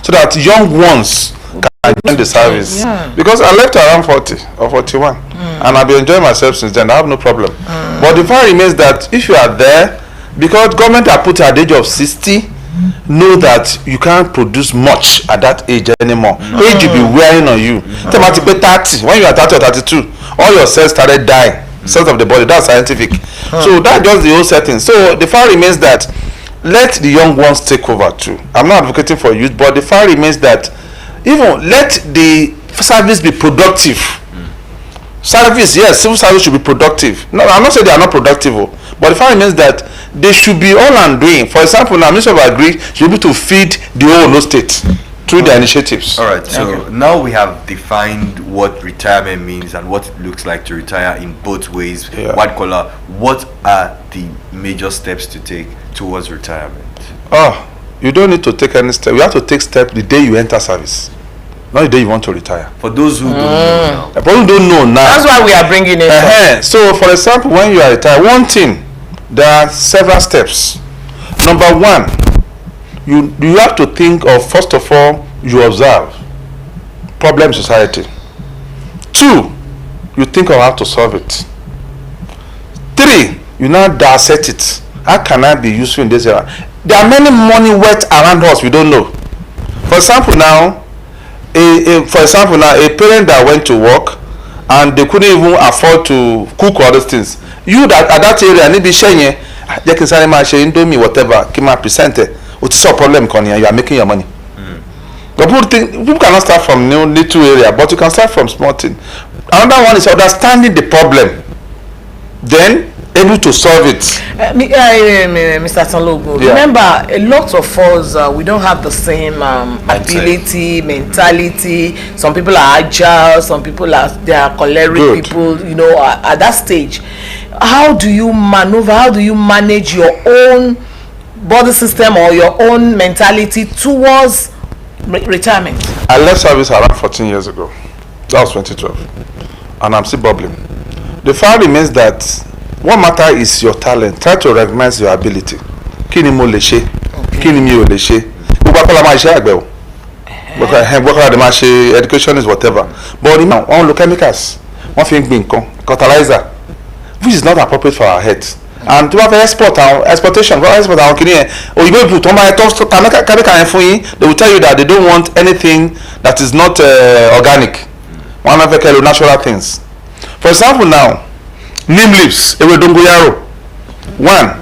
so that young ones can join the service. Because I left around 40 or 41 and I've been enjoying myself since then. I have no problem. But the fact remains that if you are there, because government are put at the age of 60, know that you can't produce much at that age anymore. Age will be wearing on you. 30, when you are 30 or 32, all your cells started dying. Cells of the body, that's scientific. So that's just the whole setting. So the fact remains that let the young ones take over too. I'm not advocating for youth, but the fact remains that even let the service be productive. Service, yes, civil service should be productive. No, I'm not saying they are not productive, but the fact remains that they should be all and doing. For example, now Minister of Agri should be able to feed the whole state through their initiatives. All right, so now we have defined what retirement means and what it looks like to retire in both ways, white collar. What are the major steps to take towards retirement? You don't need to take any step. You have to take step the day you enter service, not the day you want to retire. For those who don't know now. For those who don't know now. That's why we are bringing it. So, for example, when you are retired, one thing, there are several steps. Number one, you have to think of, first of all, you observe problem society. 2, you think of how to solve it. 3, you now dissect it. How can I be useful in this area? There are many money wet around us we don't know. For example, now, a parent that went to work and they couldn't even afford to cook all those things. You that at that area need be sharing, they can say my share indomie whatever, keep my percent. It's a problem, Connie, you are making your money. But people cannot start from little area, but you can start from small thing. Another one is understanding the problem, then able to solve it. Mr. Sanlogo, remember, a lot of us, we don't have the same ability, mentality. Some people are agile, some people they are choleric people, at that stage. How do you maneuver, how do you manage your own body system or your own mentality towards retirement? I left service around 14 years ago. That was 2012. And I'm still bubbling. The fact remains that what matter is your talent. Try to recognize your ability. Kini mo le ṣe, kini mi ò lè ṣe. Gbogbo akọ́lá máa ṣe àgbẹ̀ o. Gbogbo de máa ṣe education is whatever. But now, wọ́n lo chemicals. Wọ́n fi ń gbin nǹkan, fertilizer, which is not appropriate for our health. And to have exportation, export àwọn kìnìún yẹn, òyìnbó ìbù tó máa tó chemical yẹn fún yín, they will tell you that they don't want anything that is not organic. Wọ́n á fẹ́ kẹ́ lo natural things. For example now, neem leaves, ewé dongoyaro. 1,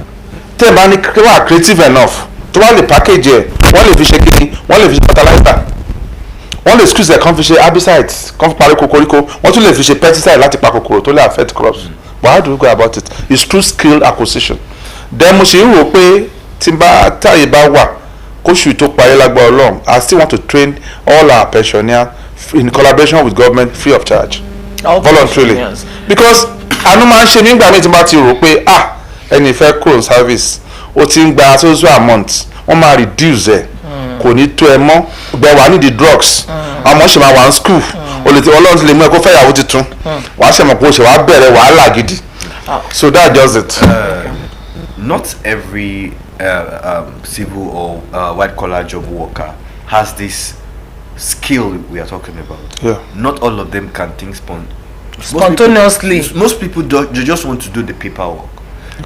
tẹ́ ẹ bá ní wà creative enough tó wá lè package ẹ̀, wọ́n lè fi ṣe kíni, wọ́n lè fi ṣe fertilizer, wọ́n lè squeeze ẹ̀ kan fi ṣe herbicides, kan fi parí kokoríko, wọ́n tún lè fi ṣe pesticide láti pa kòkòrò tó lè affect crops. But how do we go about it? It's through skill acquisition. Then mo ṣe ń rò pé tí táyé bá wà kóṣù tó parí lágbára Ọlọ́run, I still want to train all our pensioners in collaboration with government free of charge. Voluntarily. Because àánú máa ń ṣe nígbà míì tí bá ti rò pé ẹni fẹ́ kúrò service ó ti ń gba social amount wọ́n máa reduce ẹ̀ kò ní tó ẹ mọ́ bẹ́ẹ̀ wà nídìí drugs ọmọ ṣe máa wà ní school Ọlọ́run ti lè mú ẹ kó fẹ́ ìyàwó tuntun wàá ṣe mọ̀ kó ṣe wàá bẹ̀rẹ̀ wàhálà gidi. So that does it. Not every civil or white collar job worker has this skill we are talking about. Not all of them can think spontaneously. Most people they just want to do the paperwork.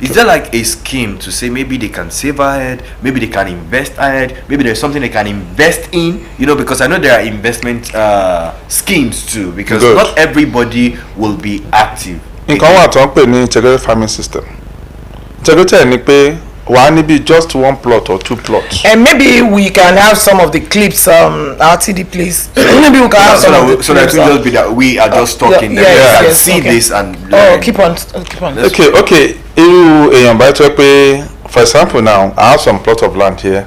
Is there like a scheme to say maybe they can save ahead, maybe they can invest ahead, maybe there's something they can invest in, because I know there are investment schemes too, because not everybody will be active. Nǹkan wà tó ń pè ní integrated farming system. Integrated ni pé wàá níbi just 1 plot or 2 plots. And maybe we can have some of the clips, RTD please. Maybe we can have some of the clips. So that will just be that we are just talking. Yes, see this and learn. Keep on. Okay. Irú èèyàn bá tó pé, for example now, I have some plot of land here.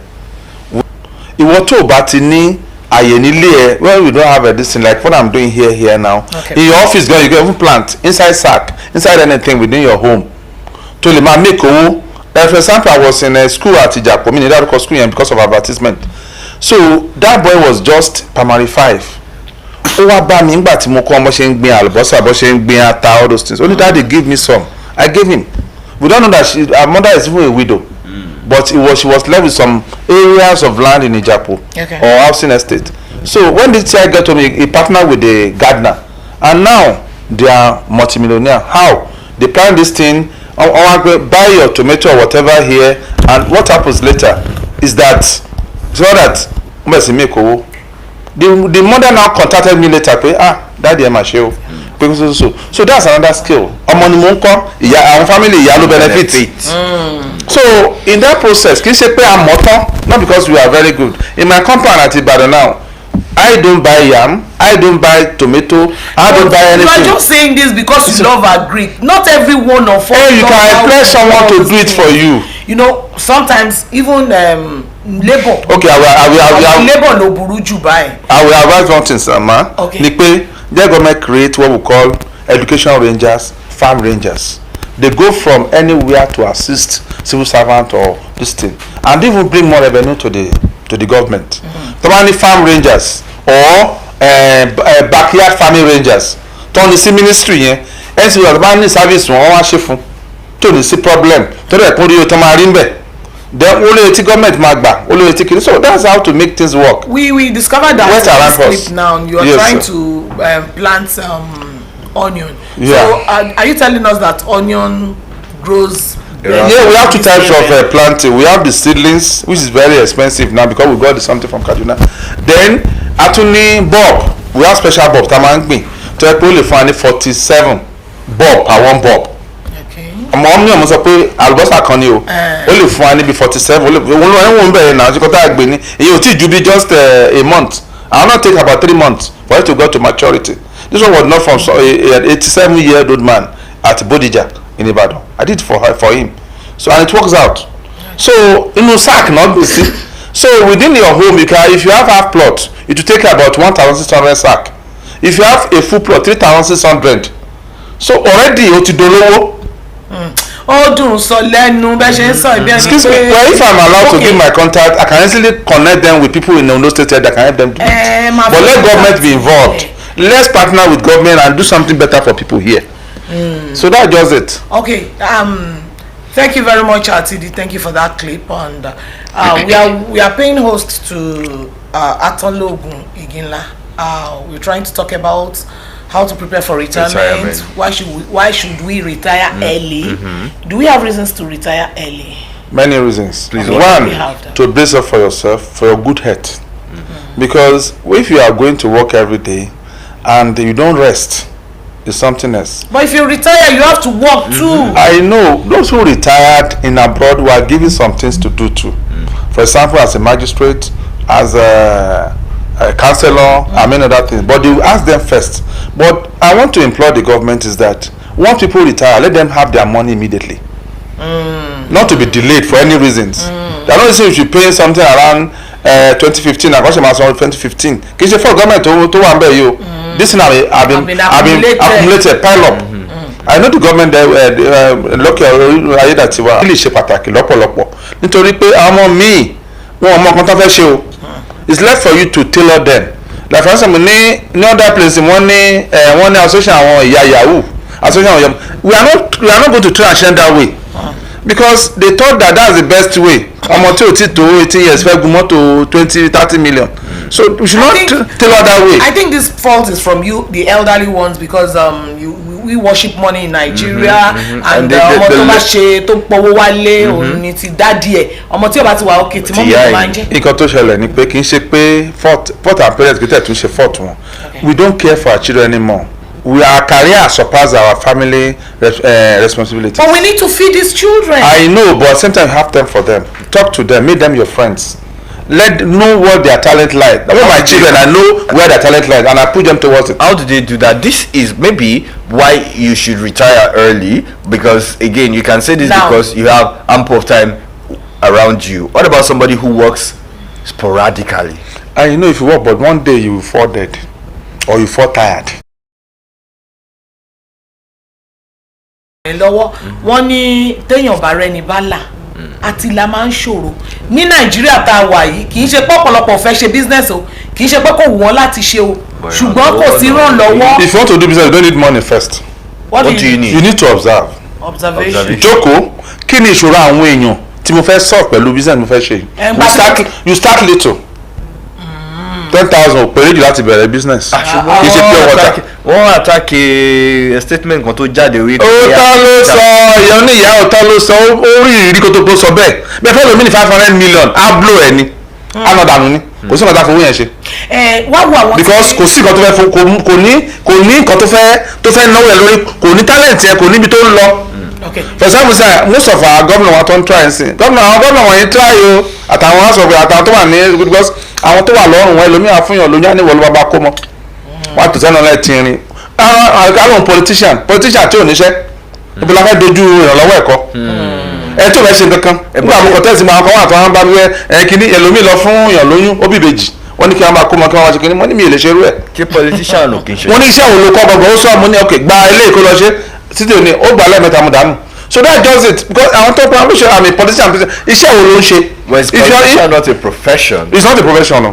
Ìwọ tó bá ti ní àyè nílé ẹ, well, we don't have this thing like what I'm doing here now. In your office, you can even plant inside sack, inside anything within your home. To lè máa make owó. For example, I was in a school at Ijapo, meaning that school because of advertisement. So that boy was just primary 5. Ó wá bá mi nígbà tí mo kọ́ ọmọ ṣe ń gbin àlùbọ́sà, bó ṣe ń gbin ata, all those things. Only daddy give me some. I gave him. We don't know that her mother is even a widow. but she was left with some areas of land in Ijapo or housing estate. So when this child got home, he partnered with the gardener, and now they are multimillionaire. How? They plan this thing, buy your tomato or whatever here, and what happens later is that the mother now contacted me later, daddy Emma show. So that's another skill. Our family benefit. So in that process, can you say I'm not because we are very good. In my compound at Ibadan now, I don't buy yam, I don't buy tomato, I don't buy anything. You are just saying this because you love agri. Not every one of us. You can employ someone to do it for you. You know, sometimes even labor. Okay, I will labor no buruju buy. I will advise one thing, sir, man. Okay. The government create what we call education rangers, farm rangers. They go from anywhere to assist civil servant or this thing, and even bring more revenue to the government. Many farm rangers or backyard farming rangers. Turn the ministry here. And so the service one chef to the problem. To the podium to marimbe. Then only the government magba. Only the so that's how to make things work. We discovered that clip now. You are trying to plant onion. Yeah. So are you telling us that onion grows? Yeah, we have two types of planting. We have the seedlings, which is very expensive now because we got something from Kaduna. Then atuni bulb, we have special bulb. Tamangbi to only find 47 bulb per one bulb. Okay. Only albosa kan ni o. Only find be 47. Only won be now because that gbeni. You ti just a month. I will not take about 3 months for it to go to maturity. This one was not from an 87-year-old man at Bodija in Ibadan. I did for him. So and it works out. So in sack not busy. So within your home, you can, if you have half plot, it will take about 1,600 sack. If you have a full plot, 3,600. So already you to dolowo. Excuse me, well, if I'm allowed to give my contact, I can easily connect them with people in Ondo State that can help them do it. But let government be involved. Let's partner with government and do something better for people here. So that's just it. Okay. Thank you very much, RTD. Thank you for that clip. And we are paying host to Atologun Iginla. We're trying to talk about how to prepare for retirement. Why should we retire early? Do we have reasons to retire early? Many reasons. Please. One, to brace up for yourself, for your good health. Because if you are going to work every day and you don't rest, it's something else. But if you retire, you have to work too. I know. Those who retired in abroad were given some things to do too. For example, as a magistrate, as a councillor, I mean other things. But you ask them first. But I want to implore the government is that once people retire, let them have their money immediately. Not to be delayed for any reasons. They are not saying if you pay something around 2015, I got some 2015. Can you for government to one by you? This thing have been accumulated, pile up. I know the government local ayé dàtí wa really ṣe pàtàkì lọ́pọ̀lọpọ̀ nítorí pé àwọn míì wọn ọmọ kan tó fẹ́ ṣe o. It's left for you to tailor them. Like for example, ní other place wọ́n ní association àwọn ìyá yahoo association àwọn we are not going to try and share that way because they thought that that's the best way. Ọmọ tí o ti tó 18 years fẹ́ gun mọ́tò 20-30 million. So we should not tailor that way. I think this fault is from you, the elderly ones, because we worship money in Nigeria and ọmọ tó bá ṣe tó pọ̀wọ́ wálé òun ni ti dádì ẹ̀ ọmọ tí ó bá ti wà òkè tí mọ́mí tó máa ń jẹ́. Nǹkan tó ṣẹlẹ̀ ni pé kì í ṣe pé fault and parents kì í tẹ̀ tún ṣe fault wọn. We don't care for our children anymore. Our career surpass our family responsibilities. But we need to feed these children. I know, but sometimes you have time for them. Talk to them, make them your friends. Let them know what their talent lies. About my children, I know where their talent lies, and I put them towards it. How do they do that? This is maybe why you should retire early, because again, you can say this now, because you have ample of time around you. What about somebody who works sporadically? And you know, if you work, but one day you will fall dead, or you fall tired. Lọ́wọ́ wọ́n ní téèyàn bá rẹni bá là àti la máa ń ṣòro ní Nàìjíríà tá a wà yìí kì í ṣe pé ọ̀pọ̀lọpọ̀ fẹ́ ṣe business o kì í ṣe pé kò wù wọ́n láti ṣe o ṣùgbọ́n kò sí ràn lọ́wọ́. If you want to do business you don't need money first. What do you need? You need to observe. Observation. Jókòó kí ni ìṣòro àwọn èèyàn tí mo fẹ́ sọ pẹ̀lú business mo fẹ́ ṣe you start little 10,000 péré jù láti bẹ̀rẹ̀ business kì í ṣe pure water. wọ́n attack statement kan tó jáde orí. òótọ́ ló sọ ìyá oníyà òótọ́ ló sọ ó rí ìrírí kó tó sọ bẹ́ẹ̀ bẹ́ẹ̀ fẹ́ lómi ní 500 million á blow ẹ̀ ni á nọ dànù ni kò sí nǹkan tá a fowó yẹn ṣe. wá wo àwọn. because kò sí nǹkan tó fẹ́ kò ní nǹkan tó fẹ́ náwó ẹ̀ lórí kò ní talent yẹn kò níbi tó ń lọ. for example say most of our governor wa tó ń try nsìn àwọn governor wọ̀nyí try o àtàwọn asọ̀gbẹ̀ àtàwọn tó wà ní because àwọn tó wà lọ́rùn wọn ẹlòmíràn fún yàn lóyún àníwọ̀lú bàbá kó mọ́ wọn àtúntò sẹ́nu ọ̀lẹ́ tìrín àwọn politician tí ò níṣẹ́ ibi la fẹ́ dojú ìrànlọ́wọ́ ẹ̀kọ́ ẹ tó fẹ́ ṣe kankan nígbà àwọn kọ̀tẹ́sì máa kọ́ wọn àtàwọn bá wẹ́ kíní ẹlòmíì lọ fún yàn lóyún ó bí ìbejì wọ́n ní kí wọ́n máa kó mọ́ kí wọ́n máa ṣe kíní wọ́n ní mi ò lè ṣerú ẹ̀. kí politician ò kì í ṣe. wọ́n ní iṣẹ́ òun ló kọ́ gbọ̀ngàn ó sọ àmúni ọkẹ́ gba ilé ìkó lọ ṣe títí òní ó gbà lẹ́ẹ̀mẹ́ta mu dànù so that does it because àwọn tó pọn ṣe àmì politician iṣẹ́ wo ló ń ṣe. well is politician not a profession. it's not a profession no.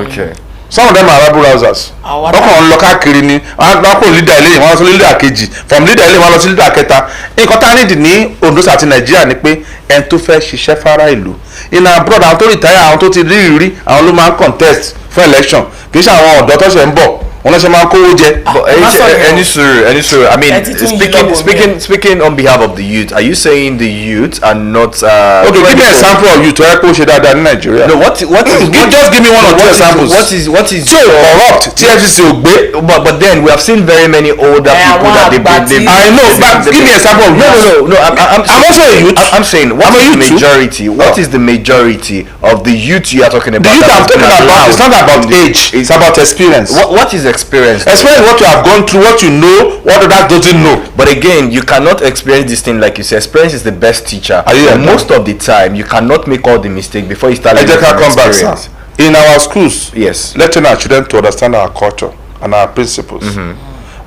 Okay. some of them are rabble rousers. wọ́n kàn ń lọ káàkiri ni wọ́n kò leader ilé yìí wọ́n lọ sí leader kejì from leader ilé wọ́n lọ sí leader kẹta nǹkan tá a nídìí ní Ondo àti Nàìjíríà ni pé ẹni tó fẹ́ ṣiṣẹ́ fara ìlú iná abroad àwọn tó retire àwọn tó ti rí ìrírí àwọn ló máa ń contest fún election kì í ṣe àwọn ọ̀dọ́ tó ṣe ń bọ̀ wọn lọ ṣe máa ń kówó jẹ. any sir I mean speaking on behalf of the youth are you saying the youth are not. Okay, give me an example of youth tó yẹ kó ṣe dáadáa ní Nàìjíríà. No, what is just give me one or two examples. What is so corrupt TFCC ò gbé. but then we have seen very many older people that they I know but give me an example of no I'm also a youth. I'm saying what is the majority what is the majority of the youth you are talking about. The youth I'm talking about it's not about age it's about experience. What is experience? Experience what you have gone through, what you know, what others doesn't know. But again, you cannot experience this thing like you say. Experience is the best teacher. Most of the time, you cannot make all the mistakes before you start learning from experience. In our schools, yes, letting our children to understand our culture and our principles.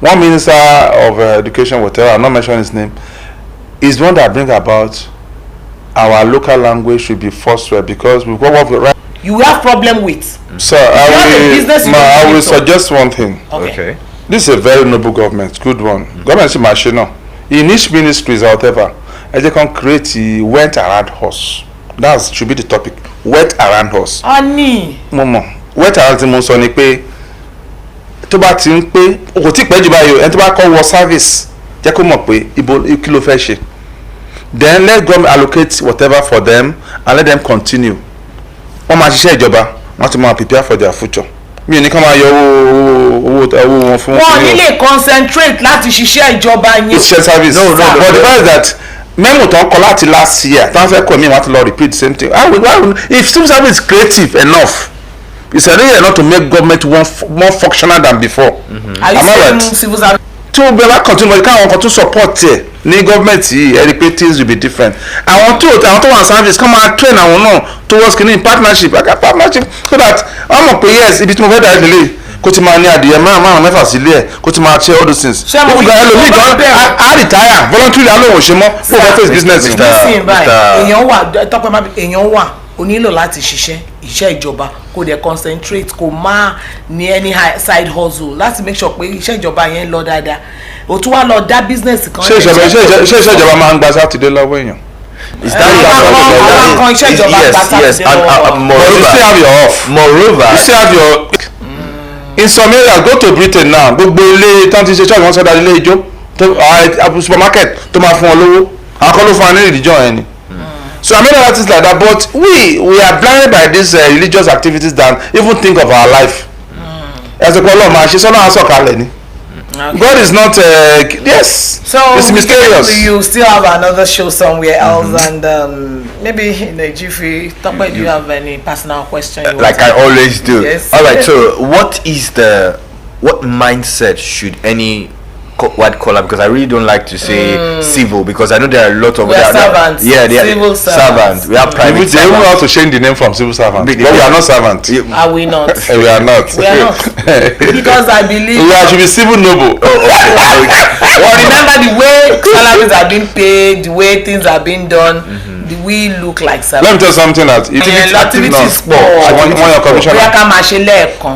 One minister of education, whatever, I'm not mentioning his name, is one that bring about our local language should be fostered because we've got what we write. You have problem with. Sir, I will suggest one thing. Okay. This is a very noble government, good one. Government is machine now. In each ministries or whatever, they can create a went around horse. That should be the topic. Went around horse. Ani. Momo. Went around the month on pé tó bá ti ń pé kò tí pẹ́ jù báyìí ẹni tó bá kọ́ wọ service jẹ́ kó mọ̀ pé ibo kí ló fẹ́ ṣe. Then let government allocate whatever for them and let them continue. Wọ́n máa ṣiṣẹ́ ìjọba wọ́n ti máa prepare for their future. Mi ò ní ká máa yọ owó wọn fún. Wọ́n ní lè concentrate láti ṣiṣẹ́ ìjọba yẹn. Ṣiṣẹ́ service. No. But the fact is that memo tó ń kọ láti last year tó ń fẹ́ kọ́ mi wọ́n ti lọ repeat the same thing. If civil service is creative enough it's really enough to make government more functional than before. Are you saying civil service? tí o bẹ bá continue káwọn kan tún support ẹ ní gọ́ọ̀mẹ̀ntì yìí ẹ rí i pé things will be different. àwọn tó wà service kọ́ máa train àwọn náà towards kìíní partnership so that wọ́n mọ̀ pé yes ibi tí mo fẹ́ dà nílé kó ti máa ní adìyẹ márùn mẹ́fà sílé ẹ̀ kó ti máa ṣe all those things. ṣé mo gbà ẹlòmíì gan á retire voluntarily alóhùn ṣe mọ́ kó o face business. nísìnyí báyìí èèyàn wà tọ́pẹ́ má èèyàn wà o nílò láti ṣiṣẹ́ iṣẹ́ ìjọba kó dẹ̀ concentrate kó má ní any side hustle láti make sure pé iṣẹ́ ìjọba yẹn lọ dáadáa o tún wá lọ dá business kan. ṣé iṣẹ́ ìjọba máa ń gba sátidé lọ́wọ́ èèyàn. Is that yes, and you still have your off. Moreover, you still have your. In some areas, go to Britain now. Gbogbo ilé tán ti ṣe church wọn sọdá ilé ijó supermarket tó máa fún ọ lówó àwọn kan ló fún wa ní ìdíjọ yẹn ni. So I mean that is like that, but we are blinded by these religious activities than even think of our life. As a problem, máa ṣe sọ́nà àsọ̀kalẹ̀ ni. God is not yes. So it's mysterious. You still have another show somewhere else, and maybe in the jiffy. Do you have any personal question? Like I always do. Yes. All right. So what mindset should any white collar, because I really don't like to say civil, because I know there are a lot of servants. Yeah, they are civil servants. We have private servants. They even have to change the name from civil servant. But we are not servants. Are we not? We are not. We are not. Because I believe we should be civil noble. Well, remember the way salary salaries are being paid, the way things are being done, we look like Let me tell you something that activity is poor. One your commissioner.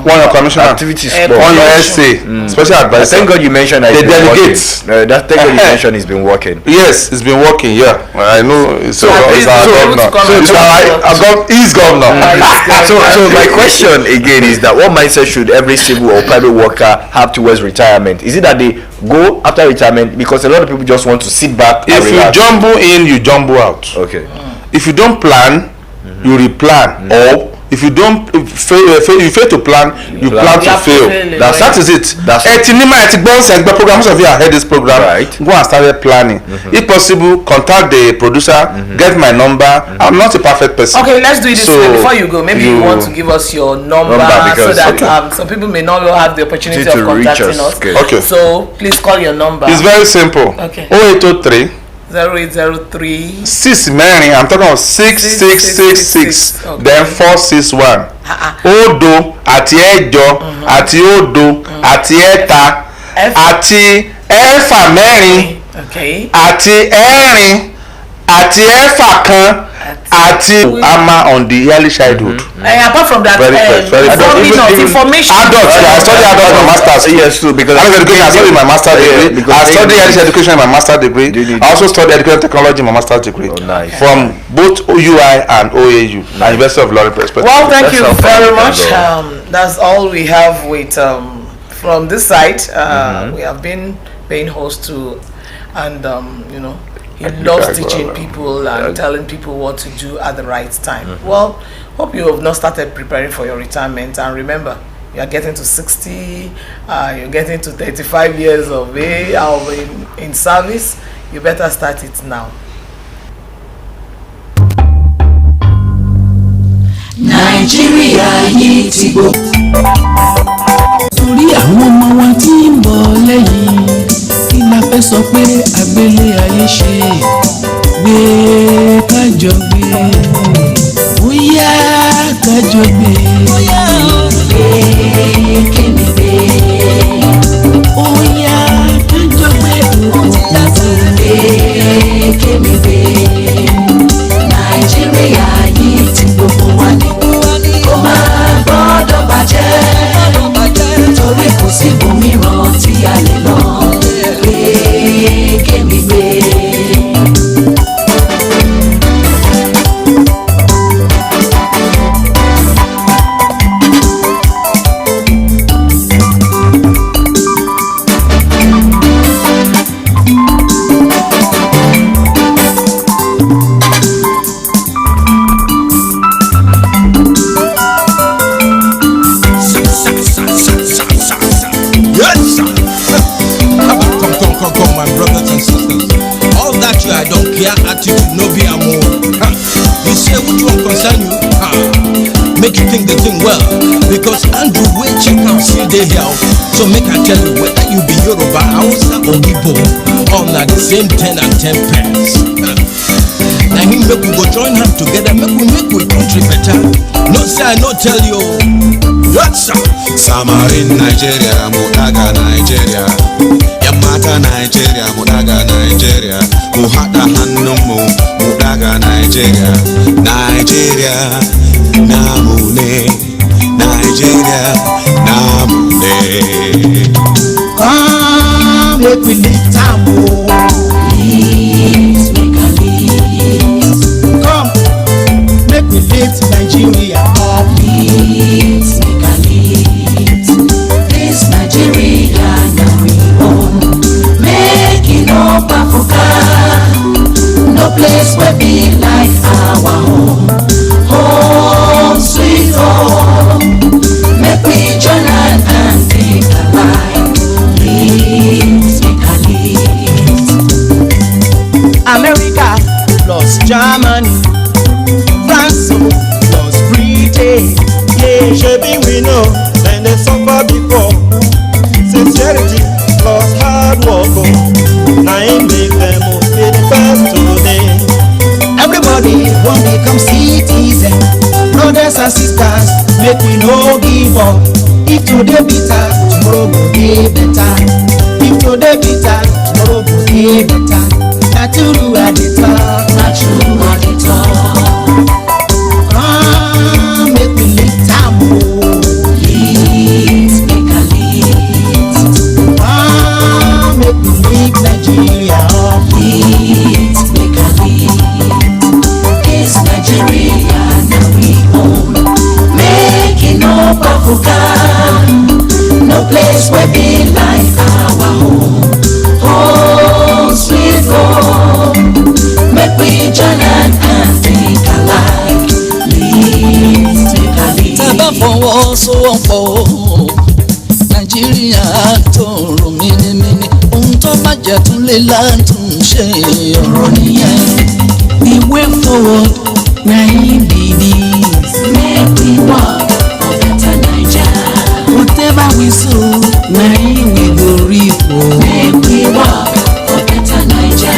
One your commissioner. Activity is poor. One your SA. Special advisor. Thank God you mentioned that. The delegates. That thing God you mentioned has been working. Yes, it's been working. Yeah, I know. So our governor. He's governor. So my question again is that what mindset should every civil or private worker have towards retirement? Is it that they go after retirement because a lot of people just want to sit back? If you jumble in, you jumble out. Okay. If you don't plan, you replan. Or if you don't you fail to plan, you plan to fail. That is it. Programs of you have heard this program. Right. Go and start planning. If possible, contact the producer, get my number. I'm not a perfect person. Okay, let's do it this way. Before you go, maybe you want to give us your number so that some people may not have the opportunity of contacting us. Okay. So please call your number. It's very simple. Okay. 0803 0803 6 Mary, I'm talking about 6666 then 461 Odo àti ẹ̀jọ àti Odo àti ẹ̀ta àti ẹ̀fà mẹ́rin àti ẹ̀rin àti ẹ̀fà kan àti ama on the early childhood. Apart from that, very information. Adults, I study adult my master's. Yes, too. Because I study my master's degree. I study education in my master's degree. I also study education technology in my master's degree. Oh, nice. From both UI and OAU, and University of London perspective. Well, thank you very much. That's all we have with from this side. We have been paying host to, and he loves teaching people and telling people what to do at the right time. Well, hope you have not started preparing for your retirement. And remember, you are getting to 60, you're getting to 35 years of age in service. You better start it now. Nigeria yìí ti gbó. Torí àwọn ọmọ wa tí ń bọ̀ lẹ́yìn. Kí la fẹ́ sọ pé àgbélé ayé ṣe gbé kájọ gbé bóyá kájọ gbé bóyá gbé kémi gbé bóyá kájọ gbé gbé kémi gbé Nàìjíríà yìí ti gbogbo wa ní kó má gbọ́dọ̀ bàjẹ́ torí kò sí ibòmíràn tí a lè lọ. Make you think the thing well, because Andrew will check out see they help. So make I tell you whether you be Yoruba, Hausa or Igbo, all na the same 10 and 10 pence. Now him make we go join hands together, make we country better. No say I no tell you. What's up? Samarin Nigeria, Mudaga Nigeria, Yamata Nigeria, Mudaga Nigeria, Muhata Hanumu, Mudaga Nigeria, Nigeria. Namune, Nigeria, Namune. Come, make we lift our boat. Please make a lift. Come, make we lift Nigeria up. Please make a lift. This Nigeria now we own. Make it up Africa. No place where be like our home. Home, sweet home. Make we join hand and take a ride. Please make a lift. America plus Germany, France plus Britain. Yeah, shebi we know, then they suffer before. Sincerity plus hard work. Now it make them be the best today. Everybody want become citizen. Brothers and sisters, make we no give up. If today bitter, tomorrow will be better. If today bitter, tomorrow will be better. là ń tún ṣe ọ̀rọ̀ nìyẹn. The way forward na him be this. Make we work for better Naija. Whatever we sow na him we go reap o. Make we work for better Naija.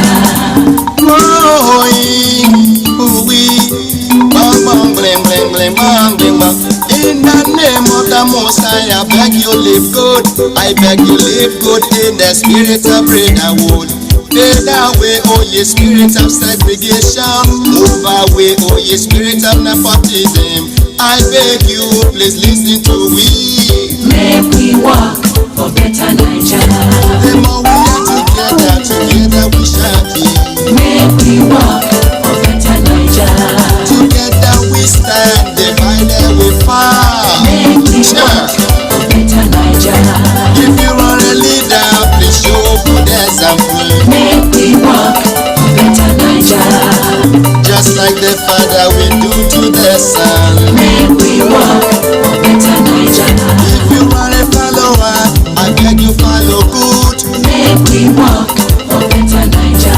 In the name of the Most High, I beg you live good. I beg you live good in the spirit of brotherhood. Fade away, oh ye spirit of segregation. Move away, oh ye spirit of nepotism. I beg you, please listen to we. Make we work for better Naija. The more we are together, together we shall be. Make we work for better Naija. Together we stand, divided we fall. Make we work for better Naija. If you are a leader, please show good example. Make we work for better Naija. Just like the Father will do to the Son. Make we work for better Naija. If you are a follower, I beg you follow good. Make we work for better Naija.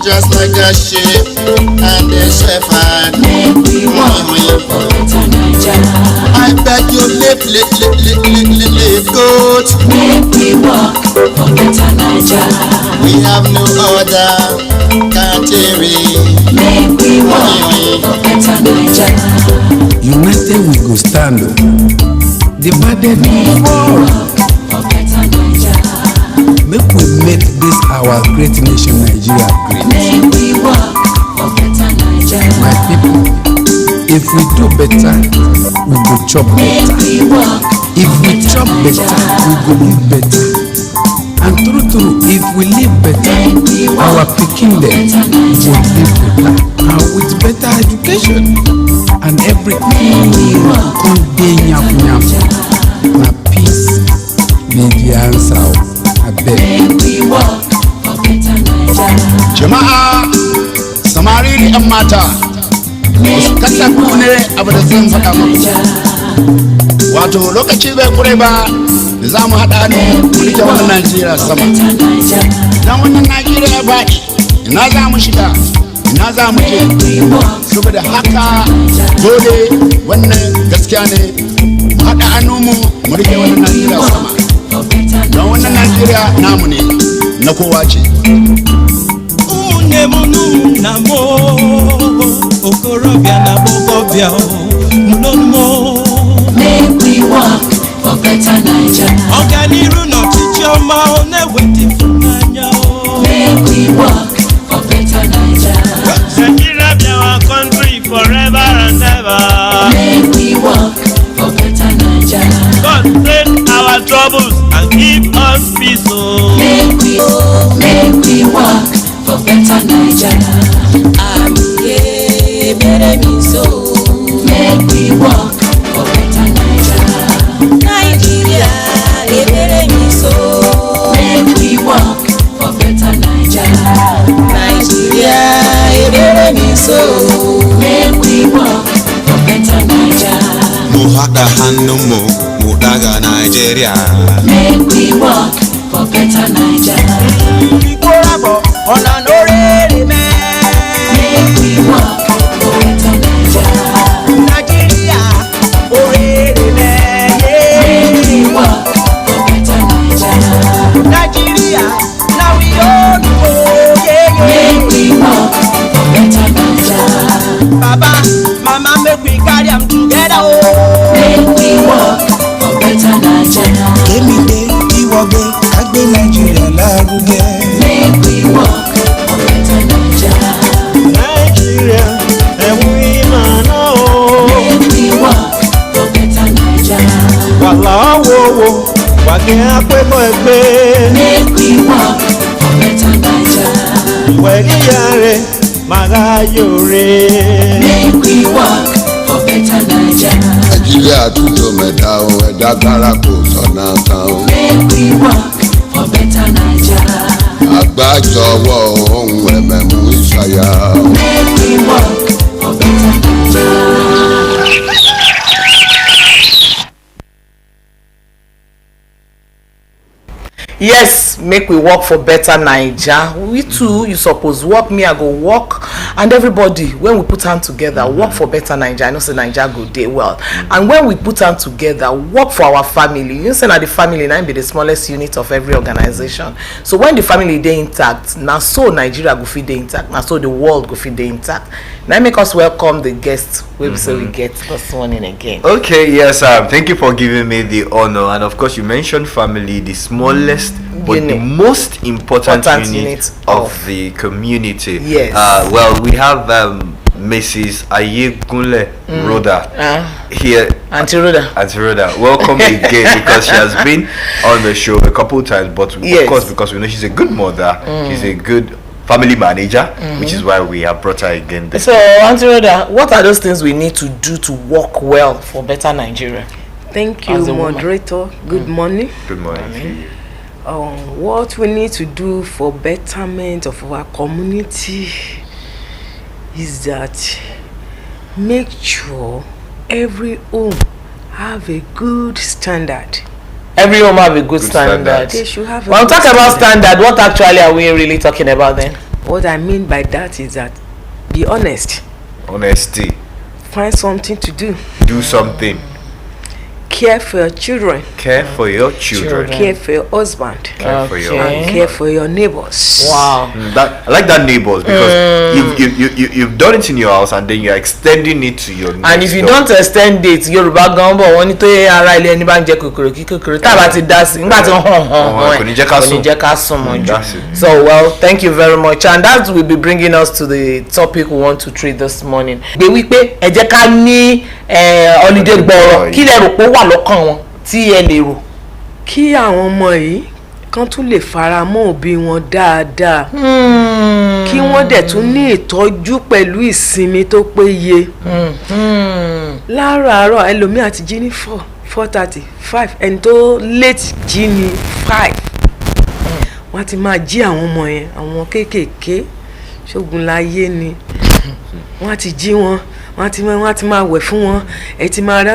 Just like a sheep and a shepherd. Make we work for better Naija. I beg you live good. Make we work for better Naija. We have no other country. Make we work for better Naija. United we go stand. Divided we fall. For better Naija. Make we make this our great nation Nigeria great. Make we work for better Naija. My people, if we do better, we go chop better. If we chop better, we go live better. And true, if we live better, our pikin them will live better. And with better education and everything, come dey nyam. Na peace be the answer. Jama'a samari da 'yan mata wasu kasaku ne abu da zan faɗa muku. Wato lokaci bai kure ba da za mu haɗa ne mu rike wannan Najeriya sama. Dan wannan Najeriya faɗi ina za mu shiga ina za mu je. Saboda haka dole wannan gaskiya ne mu haɗa hannunmu mu rike wannan Najeriya sama. Don wannan Najeriya namu ne na kowa ce. Umunne munu na mo okorobịa na gbọghọbịa mulonumo. Make we work for better Naija. Ọganiru n'ọchịchị ọma ọ na-eweta ịfụnanya. Make we work for better Naija. Nigeria be our country forever and ever. Make we work for better Naija. God take our troubles and give us peace. Oh. Make we work for better Naija. Amuye bere mi so. Make we work for better Naija. Nigeria bere mi so. Make we work for better Naija. Nigeria bere mi so. Make we work for better Naija. Muhada hanumu mudaga Nigeria. Make we work for better Naija. Ikorabo ona no rere me. Make we work for better Naija. Nigeria orere me. Make we work for better Naija. Nigeria now we own yeah. Make we work for better Naija. Baba, mama, make we carry them together. Make we work for better Naija. Kemide iwobe agbe Nigeria laruge. Make we work for better Naija. Nigeria, we man oh. Make we work for better Naija. Wala wo wage akwebo egbe. Make we work for better Naija. Wegi yare magayore. Make we work for better Naija. Nigeria tudo meda o eda garako sona kan. Make we work for better Naija. Agbájọwọ́ ohun ẹ̀mẹ̀mú ìṣàyà. Make we work for better Naija. Yes, make we work for better Naija. We too, you suppose work, me I go work, and everybody when we put hand together work for better Naija. I know say Naija go dey well. And when we put hand together work for our family, you know say na the family na be the smallest unit of every organization. So when the family dey intact, na so Nigeria go fit dey intact, na so the world go fit dey intact. Now make us welcome the guests we say we get this morning again. Okay, yes, thank you for giving me the honor. And of course you mentioned family, the smallest but the most important unit of the community. Yes. Well, we have Mrs. Ayegunle Rhoda here. Auntie Rhoda, welcome again, because she has been on the show a couple of times, but of course because we know she's a good mother, she's a good family manager, which is why we have brought her again. So Auntie Rhoda, what are those things we need to do to work well for better Nigeria? Thank you, moderator. Good morning. Good morning. What we need to do for betterment of our community is that make sure every home have a good standard. Every home have a good standard. They should have. When we talk about standard, what actually are we really talking about then? What I mean by that is that be honest. Honesty. Find something to do. Do something. Care for your children. Care for your children. Care for your husband. Care for your and care for your neighbors. Wow. I like that, neighbors, because you've done it in your house and then you're extending it to your next and if you door. don't extend it, Yoruba gan bo wọ́n ní tó ara ilé ẹni bá ń jẹ kòkòrò kí kòkòrò tá bá ti dá sí nígbà tí kò ní jẹ́ ká sùn mọ́jú. So well, thank you very much, and that will be bringing us to the topic we want to treat this morning. Gbé wípé ẹ jẹ́ ká ní holiday gbọ́rọ̀ kí lẹ rò pé wà lọ́kàn wọn tí ẹ lè rò. Kí àwọn ọmọ yìí kan tún lè fara mọ́ òbí wọn dáadáa, kí wọ́n dẹ̀ tún ní ìtọ́jú pẹ̀lú ìsinmi tó péye. Láràárọ̀ ẹlòmíì ti jí ní 4:30, 5, ẹni tó late jí ní 5. Wọ́n ti máa jí àwọn ọmọ yẹn, àwọn kéékèèké ṣógun láyé ni. Wọ́n ti jí wọn, wọ́n ti máa wẹ̀ fún wọn. Ẹ ti máa rá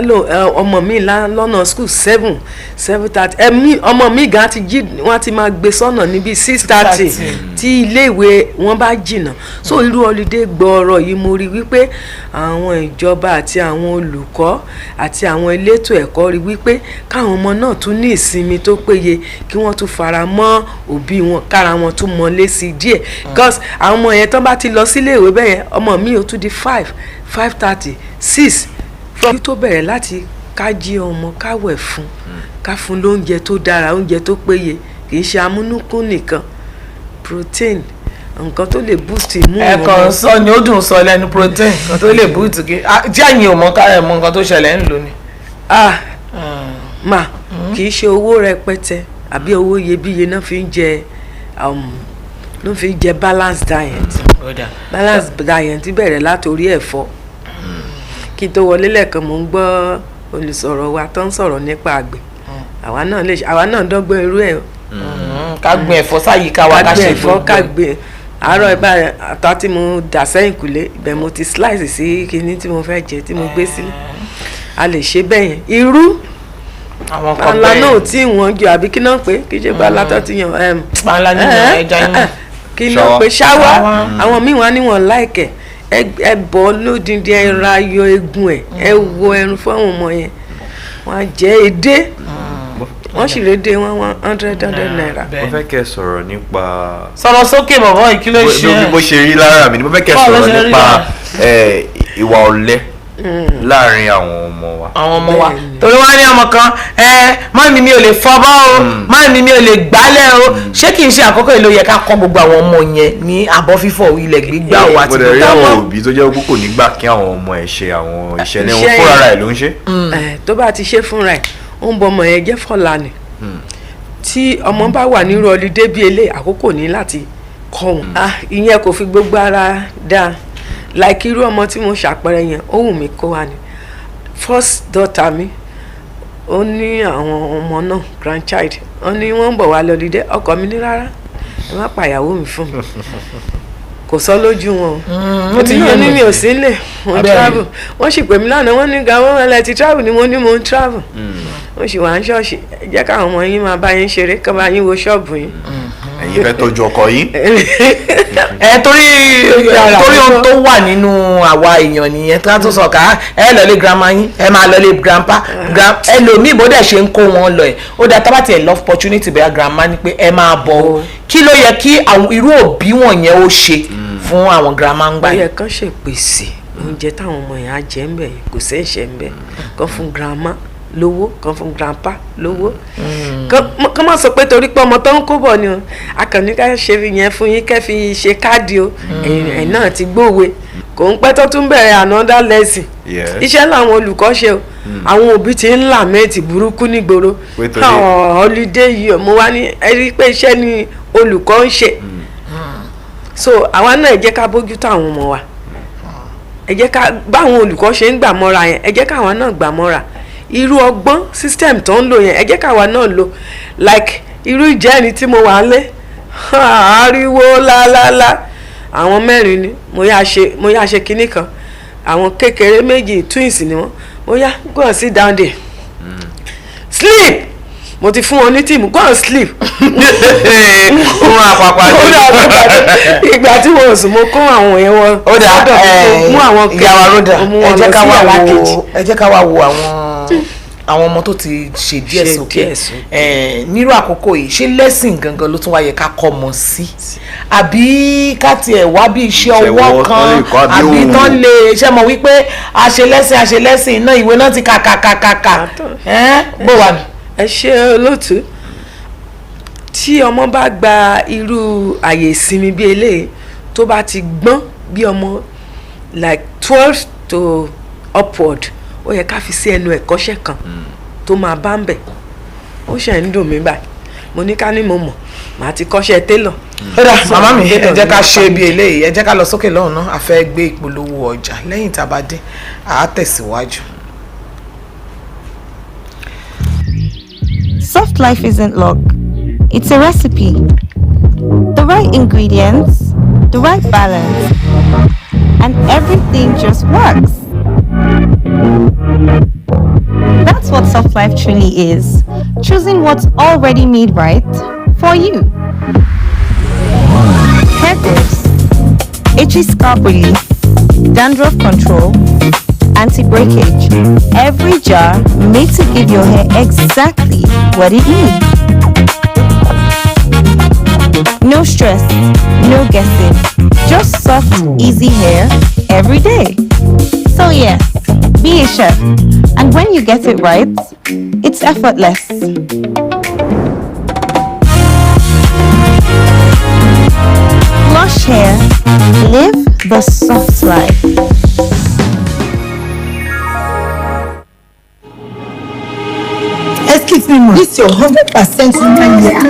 ọmọ mi lọ́nà school 7:30. Ọmọ mi gan ti jí, wọ́n ti máa gbé sọ́nà níbi 6:30 tí ilé ìwé wọn bá jìnnà. So irú holiday gbọ́ọ̀rọ̀ yìí mo rí wípé àwọn ìjọba àti àwọn olùkọ́ àti àwọn elétò ẹ̀kọ́ rí wípé káwọn ọmọ náà tún ní ìsinmi tó péye, kí wọ́n tún fara mọ́ òbí wọn, kára wọn tún mọ́lé sí díẹ̀. Because àwọn ọmọ yẹn tán bá ti lọ sílé ìwé bẹ́ẹ̀ yẹn, ọmọ mi ò tún di 5:30, 6 from tó bẹ̀rẹ̀ láti ká jí ọmọ, ká wẹ̀ fún, ká fún lóúnjẹ tó dára, oúnjẹ tó péye, kì í ṣe amúnúkún nìkan, protein, nǹkan tó lè boost imú wọn. Ẹ̀kan sọ ni ó dùn sọ lẹ́nu protein, nǹkan tó lè boost kí jẹ́ àyìn ò mọ káyọ̀ mọ nǹkan tó ṣẹlẹ̀ ń lò ní. Kì í ṣe owó rẹpẹtẹ àbí owó iyebíye náà fi ń jẹ balanced diet. Balanced diet bẹ̀rẹ̀ látòrí ẹ̀fọ́. Kí tó wọlé lẹ́ẹ̀kan mò ń gbọ́ olùsọ̀rọ̀ wa tó ń sọ̀rọ̀ nípa àgbẹ̀. Àwa náà dọ́gbọ́n irú ẹ̀. Ká gbin ẹ̀fọ́ sáyìíká wa, ká ṣe ẹ̀fọ́, ká gbin. Àárọ̀ ìbá àtọ́ tí mo dà sẹ́yìn kùlé ibẹ̀ mo ti slice sí kinní tí mo fẹ́ jẹ tí mo gbé sílẹ̀. A lè ṣe bẹ́ẹ̀ yẹn. Irú panla náà tí wọ́n jọ àbí kí náà pé kí ṣe gba látọ̀ tí yàn panla ní ẹja yín kí náà pé ṣáwá. Àwọn míì wá níwọ̀n láìkẹ̀ ẹ bọ́ lódìndí ẹ ra ayọ̀ egun ẹ wọ ẹrun fún àwọn ọmọ yẹn, wọ́n á jẹ́ èdè, wọ́n sì rédè wọn 100 naira. Mo fẹ́ kẹ́ sọ̀rọ̀ nípa. Sọ̀rọ̀ sókè bọ̀bọ̀ yìí kí ló ṣe. Bó ṣe rí lára mi ni mo fẹ́ kẹ́ sọ̀rọ̀ nípa ìwà ọ̀lẹ láàrin àwọn ọmọ wa. Àwọn ọmọ wa torí wọ́n á ní ọmọ kan mọ́mì mi ò lè fọbọ́ o, mọ́mì mi ò lè gbálẹ̀ o. Ṣé kì í ṣe àkókò èlò yẹ ká kọ́ gbogbo àwọn ọmọ yẹn ní abọ́ fífọ̀ ilẹ̀ gbígbà o àti gbogbo àwọn òbí tó jẹ́ pé kò ní gbà kí àwọn ọmọ ẹ̀ ṣe àwọn iṣẹ́ ní wọn fúnra rẹ̀ ló ń ṣe. Tó bá ti ṣe fúnra ẹ̀ ó ń bọ ọmọ yẹn jẹ́ fọ̀la ni. Tí ọmọ bá wà nírú holiday bí eléyìí, àkókò ní láti kọ́ wọn. Ìyẹn kò fi gbogbo ara dáa. Like irú ọmọ tí mo ṣàpẹẹrẹ yẹn ó wù mí kó wá ni. First daughter mi ó ní àwọn ọmọ náà grandchild, wọ́n ní wọ́n ń bọ̀ wá lọ́lídé. Ọkọ mi ní rárá ẹ má pàyàwó mi fún mi, kò sọ lójú wọn o. Tí wọ́n ní mi ò sí nílé, wọ́n travel. Wọ́n sì pè mí lánàá, wọ́n ní gàwọ́n ẹlẹ́ ti travel ni mo ní mo ń travel. wọ́n sì wà ní ṣọ́ọ̀ṣì jẹ́ káwọn ọmọ yín máa bá yín ṣeré kán bá yín wo ṣọ́ọ̀bù yín. ẹ̀yin fẹ́ tọ́jú ọkọ yín. torí ohun tó wà nínú àwa èèyàn nìyẹn tí wọ́n tún sọ ká ẹ lọlé grandma yín ẹ máa lọlé grandpa ẹlòmíì bó dẹ̀ ṣe ń kó wọn lọ ẹ̀ ó dá tábàtì ẹ̀ love opportunity bẹ́ẹ̀ grandma ni pé ẹ máa bọ̀ kí ló yẹ kí àwọn irú òbí wọ̀nyẹn ó ṣe fún àwọn grandma ń gbà yẹn. ó yẹ kán ṣèpèsè oúnjẹ táwọn ọmọ yẹn á jẹ ń bẹ̀ kò sẹ́ẹ̀ṣẹ̀ ń bẹ̀ kán fún grandma lówó kan fún grandpa lówó kán má sọ pé torí pé ọmọ tó ń kó bọ̀ ni o akànní ká ṣe yẹn fún yín kẹ́ fi ṣe káàdì o ẹ̀yin náà ti gbóòwe kò ń pẹ́ tó tún bẹ̀rẹ̀ another lesson iṣẹ́ làwọn olùkọ́ ṣe o àwọn òbí ti ń làmẹ́ẹ̀tì burúkú nígboro holiday yìí mo wá ní ẹ rí i pé iṣẹ́ ni olùkọ́ ń ṣe so àwa náà ẹ jẹ́ ká bójútó àwọn ọmọ wa ẹ jẹ́ ká báwọn olùkọ́ ṣe ń gbà mọ́ra yẹn ẹ jẹ́ káwa náà gbà mọ́ra irú ọgbọ́n system tó ń lò yẹn ẹ jẹ́ káwa náà lò like irú ìjẹ́ni tí mo wà lé ariwo lálálá àwọn mẹ́rin ni mo yá ṣe kinní kan àwọn kékeré méjì twins ni wọ́n mo yá go and sit down there sleep mo ti fún wọn ní tíìmù go and sleep ohun àpapọ̀ àti ìgbà tí mo sùn mo kó àwọn yẹn wọn ó dà mú àwọn ìyàwó ròdà ẹ jẹ́ ká wá wo àwọn ọmọ tó ti ṣe díẹ̀ sókè nírú àkókò yìí ṣé lẹ́sìn gangan ló tún wáyé ká kọ́ mọ̀ sí àbí ká tiẹ̀ wá bí iṣẹ́ ọwọ́ kan àbí tán lè ṣe mọ̀ wípé àṣelẹ́sìn náà ìwé náà ti kàkàkàkà bó wà ní. ẹ ṣe olóòtú tí ọmọ bá gba irú àyè ìsinmi bí eléyìí tó bá ti gbọ́n bí ọmọ like 12 to upward ó yẹ ká fi sí ẹnu ẹ̀kọ́ṣẹ́ kan tó máa bá ń bẹ̀ ó ṣe ń dùn mí báyìí mo ní ká ní mo mọ̀ màá ti kọ́ṣẹ́ télọ̀. kódà màmá mi ẹ jẹ́ ká ṣe bí eléyìí ẹ jẹ́ ká lọ sókè lọ́hùn náà a fẹ́ gbé ìpolówó ọjà lẹ́yìn tá a bá dé àá tẹ̀síwájú. Soft life isn't luck. It's a recipe. The right ingredients, the right balance, and everything just works. That's what soft life truly is. Choosing what's already made right for you. Hair growth, itchy scalp relief, dandruff control, anti-breakage. Every jar made to give your hair exactly what it needs. No stress, no guessing. Just soft, easy hair every day. So yes, be a chef. And when you get it right, it's effortless. Lush hair, live the soft life. Excuse me, ma. This is your 100% human hair.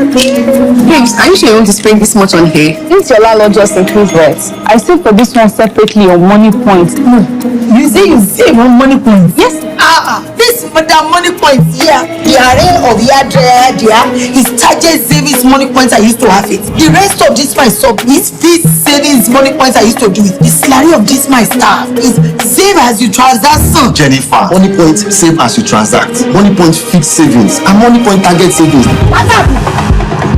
Babes, are you sure you want to spend this much on hair? Since your landlord just increased rents, I saved for this one separately on money points. You say you save on money points? Yes. This Madam Money Points here, the array of hairdryer there is target savings money points I used to have it. The rest of this my sub is this savings money points I used to do it. The salary of this my staff is save as you transact. Jennifer, Money Point save as you transact. Money Point fixed savings and Money Point target savings. What's up?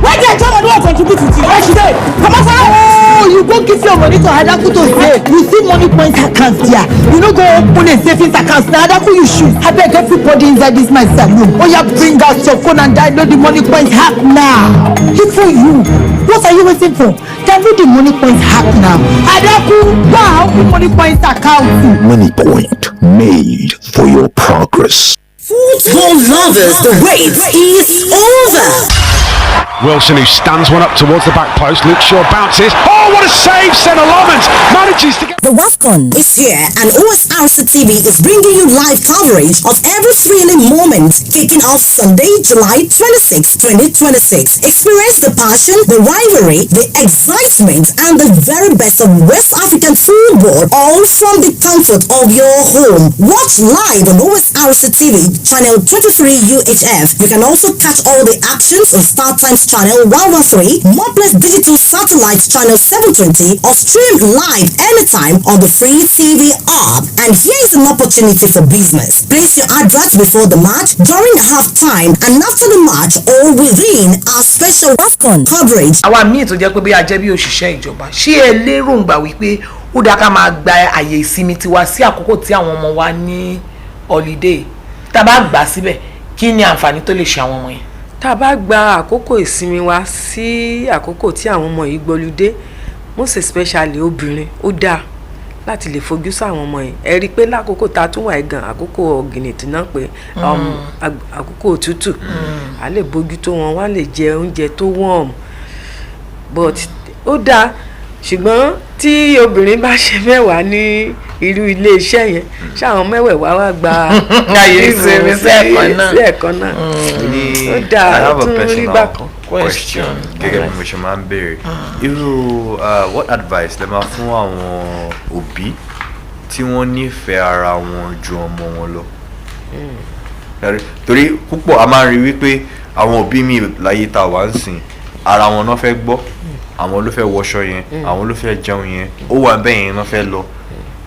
Why did I tell you to contribute to it? Why should I? Come on, oh, you go give your money to Adaku to save. You see Money Point account there. You know go open a savings account. Now Adaku you shoot. I beg everybody inside this my saloon. Oh yeah, bring out your phone and download the Money Point hack now. It's for you. What are you waiting for? Download the Money Point hack now. Adaku, wow, the Money Point account. Money Point, made for your progress. Football lovers, the wait is over. Wilson, who stands one up towards the back post. Luke Shaw bounces. Oh, what a save! Senna Lomans manages to get... The WAFCON is here and Osrc TV is bringing you live coverage of every thrilling moment, kicking off Sunday, July 26, 2026. Experience the passion, the rivalry, the excitement, and the very best of West African football, all from the comfort of your home. Watch live on Osrc TV channel 23 UHF. You can also catch all the actions on Star Times channel 113, Mopless Digital Satellite channel 720, or stream live anytime on the Free TV app. And here is an opportunity for business. Place your adverts before the match, during halftime, and after the match, or within our special AFCON coverage. Àwa míì tó jẹ́ pé bí a jẹ́ bí òṣìṣẹ́ ìjọba, ṣé ẹ lérògbà wípé ó dáa ká máa gba àyè ìsinmi tiwa sí àkókò tí àwọn ọmọ wa ní holiday? Tá a bá gbà síbẹ̀, kí ni àǹfààní tó lè ṣe àwọn ọmọ yẹn? Tá a bá gba àkókò ìsinmi wa sí àkókò tí àwọn ọmọ yìí gbọ́ludé, most especially obìnrin, ó dáa láti lè fojú sáwọn ọmọ yìí. Ẹ rí i pé lákòókò tá a tún wà gan àkókò ọ̀gìnìtì náà pé àkókò òtútù a lè bójútó wọn, wọ́n lè jẹ oúnjẹ tó warm, but ó dáa. Ṣùgbọ́n tí obìnrin bá ṣe mẹ́wàá ní irú ilé iṣẹ́ yẹn, ṣáwọn mẹ́wẹ̀ẹ̀wá wá gba àyè ìsinmi sí ẹ̀kọ́ náà. Ó dáa, ó tún rí bákan. Question gẹ́gẹ́ bí mo ṣe máa ń béèrè, irú what advice lẹ máa fún àwọn òbí tí wọ́n nífẹ̀ẹ́ ara wọn ju ọmọ wọn lọ? Torí púpọ̀ a máa ń rí wípé àwọn òbí mi láyé tá a wà ń sìn, ara wọn náà fẹ́ gbọ́, àwọn ló fẹ́ wọṣọ yẹn, àwọn ló fẹ́ jẹun yẹn, ó wà bẹ́ẹ̀ yẹn náà fẹ́ lọ,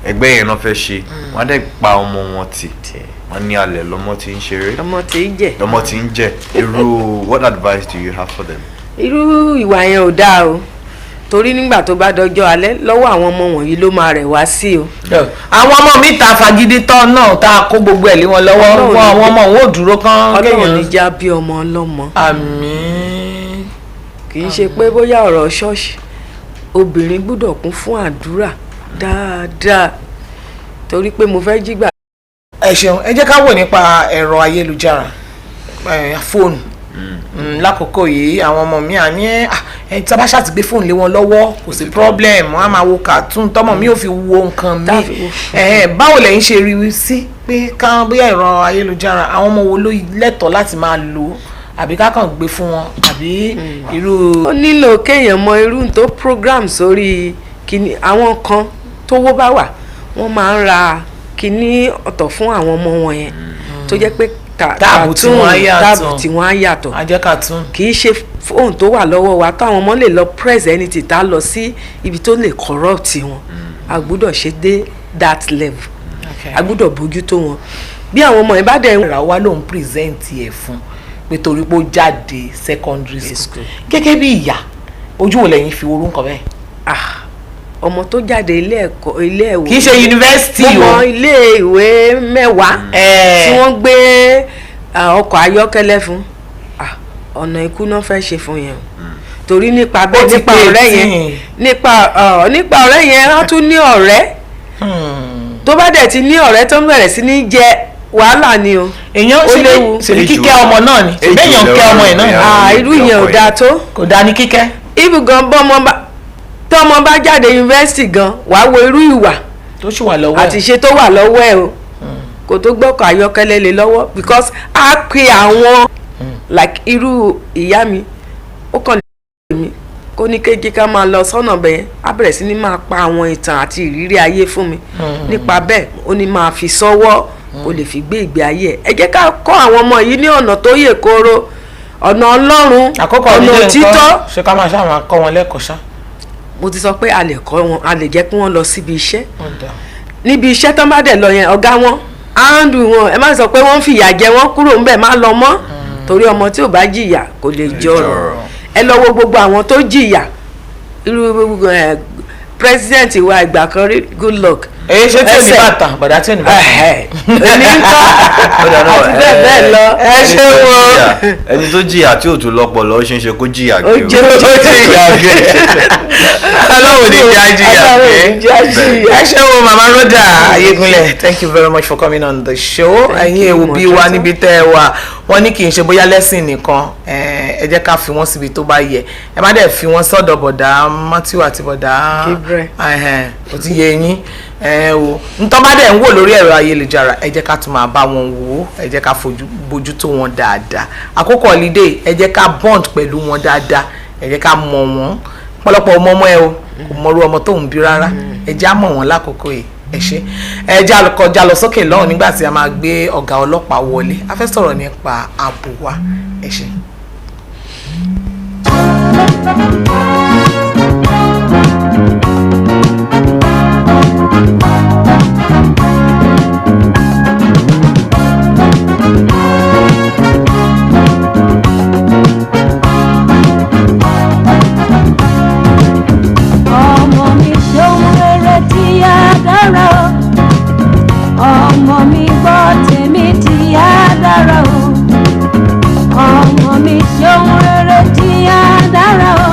ẹgbẹ́ yẹn náà fẹ́ ṣe, wọ́n á dẹ̀ pa ọmọ wọn tì, wọ́n ní alẹ́ lọ́mọ tí ń ṣeré, lọ́mọ tí ń jẹ. Irú what advice do you have for them? Irú ìwà yẹn ò dáa o, torí nígbà tó bá dọjọ́ alẹ́ lọ́wọ́ àwọn ọmọ wọ̀nyí ló máa rẹ̀ wá sí o. Àwọn ọmọ mi ta fagídí tán náà tá a kó gbogbo ẹ̀ lé wọn lọ́wọ́, àwọn ọmọ wọn ò dúró kán. Ọlọ́run ní já bí ọmọ ọlọ́mọ. Àmín. Kì í ṣe pé bóyá ọ̀rọ̀ ṣọ́ọ̀ṣì, obìnrin gbọ́dọ̀ kún fún àdúrà dáadáa, torí pé mo fẹ́ jígbà. Ẹ ṣeun, ẹ jẹ́ ká wò nípa ẹ̀rọ ayélujára, fóònù. Lákòókò yìí àwọn ọmọ mi àní tí a bá ṣàti gbé fóònù lé wọn lọ́wọ́ kò sí problem, wọ́n á máa wo cartoon tọ́mọ mi ò fi wo nǹkan mi. Báwo lẹ̀yin ṣe rí sí pé ká bóyá ẹ̀rọ ayélujára àwọn ọmọ wo ló lẹ́tọ̀ọ́ láti máa lò àbí ká kàn gbé fún wọn àbí irú. Ó nílò kéèyàn mọ irú tó program sórí kíní. Àwọn kan tówó bá wà wọ́n máa ń ra kíní ọ̀tọ̀ fún àwọn ọmọ wọn yẹn tó jẹ́ pé táàbù tí wọ́n á yàtọ̀. Ajẹ́ cartoon. Kì í ṣe fóònù tó wà lọ́wọ́ wa táwọn ọmọ lè lọ press anything tá a lọ sí ibi tó lè corrupt wọn. A gbọ́dọ̀ ṣe dé that level. A gbọ́dọ̀ bójútó wọn. Bí àwọn ọmọ yẹn bá dẹ̀ ń rà wá lóun present ẹ̀ fún pé torí pé ó jáde secondary school. Gẹ́gẹ́ bí ìyá, ojú wo lẹ́yìn fi orúkọ bẹ́ẹ̀? Ọmọ tó jáde ilé ẹ̀wọ̀ kì í ṣe yunifásitì o, ọmọ ilé ìwé mẹ́wàá tí wọ́n gbé ọkọ̀ ayọ́kẹ́lẹ́ fún, ọ̀nà ikú náà fẹ́ ṣe fún yẹn torí nípa bẹ́ẹ̀ nípa ọ̀rẹ́ yẹn á tún ní ọ̀rẹ́ tó bá dẹ̀ ti ní ọ̀rẹ́ tó ń bẹ̀rẹ̀ sí ní jẹ wàhálà ni o. Èèyàn ṣe kíkẹ́ ọmọ náà ni ṣèbéèyàn kẹ́ ọmọ ẹ̀ náà. Irú yẹn ò dáa tó. Kò dáa ní kíkẹ́. Ibùgàn tọ́mọ bá jáde yunifásitì gan wàá wo irú ìwà tó sì wà lọ́wọ́ ẹ̀ àti ṣe tó wà lọ́wọ́ ẹ̀ o kò tó gbọ́kọ̀ ayọ́kẹ́lẹ́ lé lọ́wọ́ because á pe àwọn like irú ìyá mi ó kàn lè mi kó ní kéèké ká máa lọ sọ́nà bẹ́ẹ̀ á bẹ̀rẹ̀ sí ní máa pa àwọn ìtàn àti ìrírí ayé fún mi nípa bẹ́ẹ̀ ó ní máa fi sọ́wọ́ kó lè fi gbé ìgbé ayé ẹ jẹ́ ká kọ́ àwọn ọmọ yìí ní ọ̀nà tó yè kooro ọ̀nà Ọlọ́run ọ̀nà òtítọ́. Ṣé ká máa ṣáà máa kọ́ wọn lẹ́kọ̀ọ́ ṣá? Mo ti sọ pé a lè kọ́ wọn, a lè jẹ́ kí wọ́n lọ síbi iṣẹ́. Níbi iṣẹ́ tán bá dẹ̀ lọ yẹn ọ̀gá wọn áńdù wọn, ẹ má sọ pé wọ́n ń fìyà jẹ wọ́n kúrò ńbẹ̀ má lọ mọ́ torí ọmọ tí ò bá jìyà kò lè jọrọ̀. Ẹ lọ wo gbogbo àwọn tó jìyà irú president wa ìgbà kan rí Goodluck. Èyí ṣe tí ò ní bàtà bàdá tí ò ní bàtà. Èmi ń kọ́ àti bẹ́ẹ̀ lọ. Ẹ ṣe wo. Ẹni tó jìyà tí ò tún lọ́pọ̀ lọ ó ṣe ń ṣe kó jìyà gé o. Ó jìyà gé. Ọlọ́run ní jìyà gé. Ẹ ṣe wo Mama Rhoda Ayégunlẹ̀, thank you very much for coming on the show. Ẹ̀yin èwo bí wa níbi tẹ́ ẹ wà wọ́n ní kì í ṣe bóyá lẹ́sìn nìkan ẹ jẹ́ ká fi wọ́n síbi tó bá yẹ ẹ má dẹ̀ fi wọ́n sọ́dọ̀ bọ̀dá Matthew àti bọ̀dá ó ti yé yín o ntọ́ bá dẹ̀ ń wò lórí ẹ̀rọ ayélujára ẹ jẹ́ ká tún máa bá wọn wò ẹ jẹ́ ká bójú tó wọn dáadáa àkókò holiday ẹ jẹ́ ká bond pẹ̀lú wọn dáadáa ẹ jẹ́ ká mọ̀ wọ́n pọ̀lọpọ̀ ọmọ ẹ o kò mọ̀rú ọmọ tó ń bí rárá ẹ jẹ́ á mọ̀ wọ́n lákòókò yìí ẹ ṣe ẹ já lọ sókè lọ́hùn nígbà tí a máa gbé ọ̀gá ọlọ́pàá wọlé a fẹ́ sọ̀rọ̀ nípa ààbò wa ẹ ṣe. Ọmọ mi gbọ́ tèmi tí á dára o. Ọmọ mi ṣeun rere tí á dára o.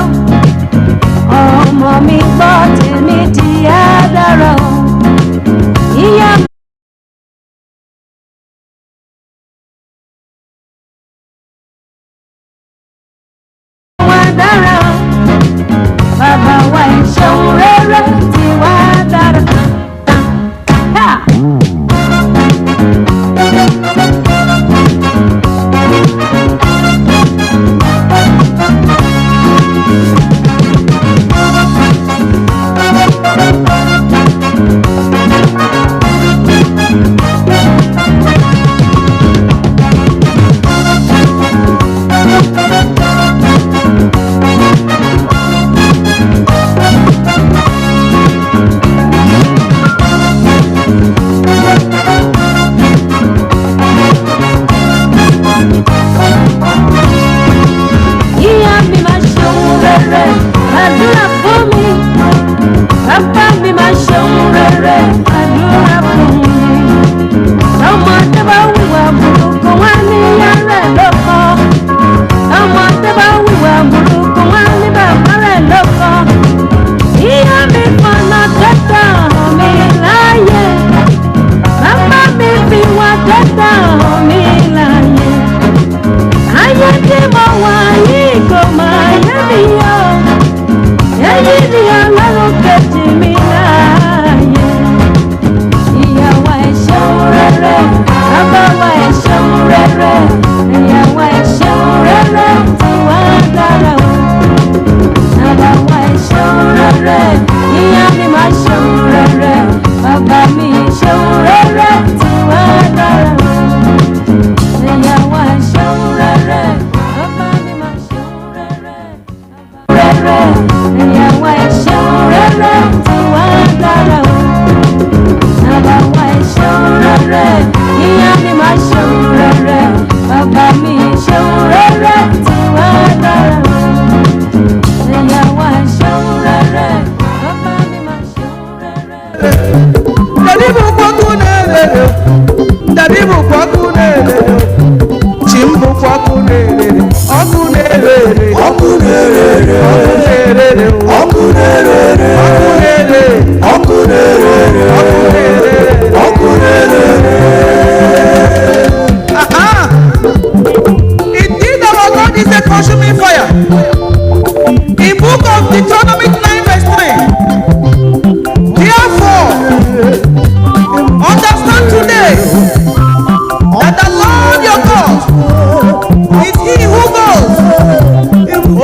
Ọmọ mi gbọ́ tèmi tí á dára o. Ìyá wa dára o. Bàbá wa ṣeun rere tí wá dára. Àdúrà fún mi, bàbá mi máa ṣeun rere, àdúrà fún mi. Ọmọdé bá wíwà burúkú wá ní yàrá lọ́kọ. Ọmọdé bá wíwà burúkú wá ní bàbá rẹ̀ lọ́kọ. Ìyá mi fọ̀nà tẹ́tà mi láyé. Bàbá mi fi wá tẹ́tà mi láyé. Ayé tí mo wà yìí kò máa yé mi yọ. Èyí ni Ọlọ́run kejì mi láàyè. Ìyàwó ẹ̀ ṣeun rere, bàbá wa ẹ̀ ṣeun rere. Ìyàwó ẹ̀ ṣeun rere tí wá dára o. Bàbá wa ẹ̀ ṣeun rere, ìyá mi máa ṣeun rere. Bàbá mi ṣeun rere tí wá dára o. Ìyàwó ẹ̀ ṣeun rere, bàbá mi máa ṣeun rere. Ìyàwó ẹ̀ ṣeun rere tí wá dára o. Bàbá wa ẹ̀ ṣeun rere, ìyá mi máa ṣeun rere. Bàbá mi ṣeun rere tí wá dára o. Ìyàwó ẹ̀ ṣeun rere, bàbá mi máa ṣeun rere. Dadibu kwaku nelele, dadibu kwaku nelele, chimbu kwaku nelele, oku nelele, oku nelele, oku nelele, oku nelele, oku nelele. Indeed, our God is a consuming fire. In book of Deuteronomy 9 verse 3. Therefore, understand today that the Lord your God is He who goes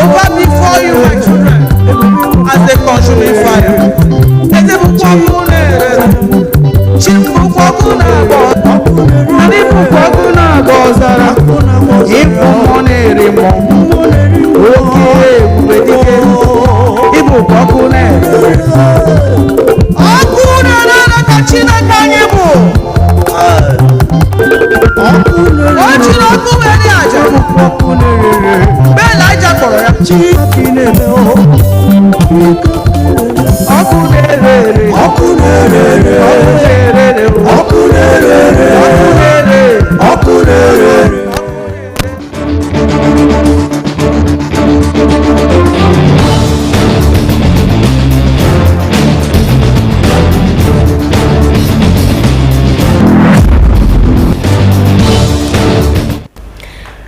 over before you, my children, as a consuming fire.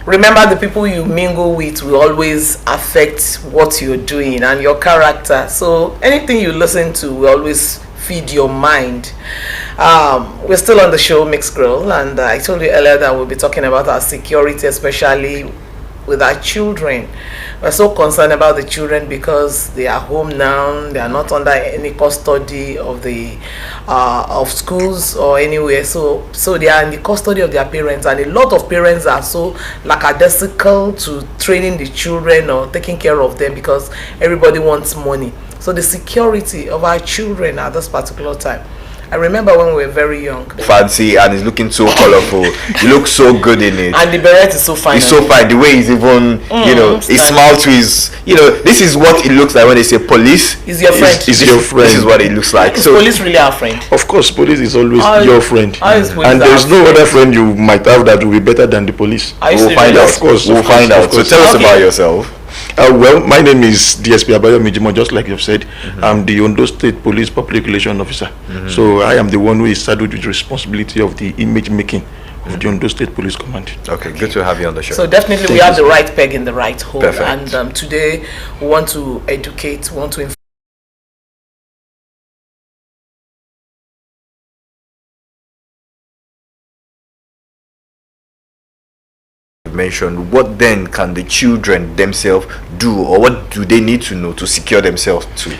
Remember, the people you mingle with will always affect what you're doing and your character. So anything you listen to will always feed your mind. We're still on the show Mixed Grill, and I told you earlier that we'll be talking about our security, especially with our children. We're so concerned about the children because they are home now. They are not under any custody of the of schools or anywhere. So they are in the custody of their parents, and a lot of parents are so lackadaisical to training the children or taking care of them because everybody wants money. So the security of our children at this particular time. I remember when we were very young. Fancy, and it's looking so colorful. You look so good in it. And the beret is so fine. It's so fine. The way he's even, he smiles to his, this is what it looks like when they say police. Is your friend. Is your friend. This is what it looks like. Is police really our friend? Of course, police is always your friend. And there's no other friend you might have that will be better than the police. We'll find out. Of course. We'll find out. So tell us about yourself. Well, my name is DSP Abayo Mijimo, just like you've said. I'm the Ondo State Police Public Relations Officer. So I am the one who is saddled with the responsibility of the image making of the Ondo State Police Command. Okay, good to have you on the show. So definitely we have the right peg in the right hole. Perfect. And today we want to educate, we want to inform. Mentioned, what then can the children themselves do, or what do they need to know to secure themselves too?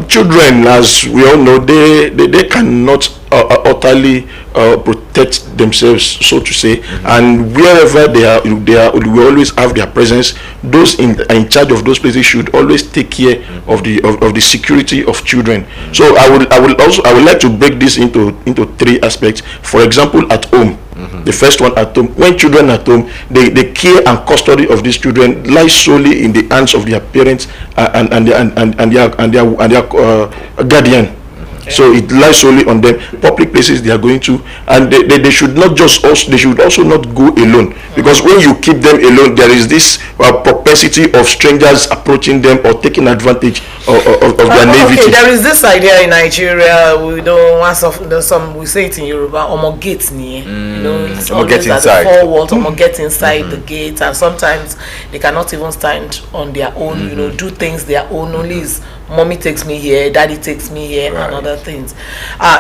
Children, as we all know, they cannot utterly protect themselves, so to say, and wherever they are, we always have their presence. Those in charge of those places should always take care of the security of children. So I would like to break this into three aspects. For example, at home. The first one, at home. When children are at home, the care and custody of these children lies solely in the hands of their parents and their guardian. So it lies solely on them. Public places they are going to, and they should not just also, they should also not go alone, because when you keep them alone, there is this propensity of strangers approaching them or taking advantage of their naivety. Okay, there is this idea in Nigeria. We don't want some. We say it in Yoruba. Omo gate ni. It's always at the 4 walls. Omo get inside the gate, and sometimes they cannot even stand on their own. Do things their own. Only is mommy takes me here, daddy takes me here, and other things.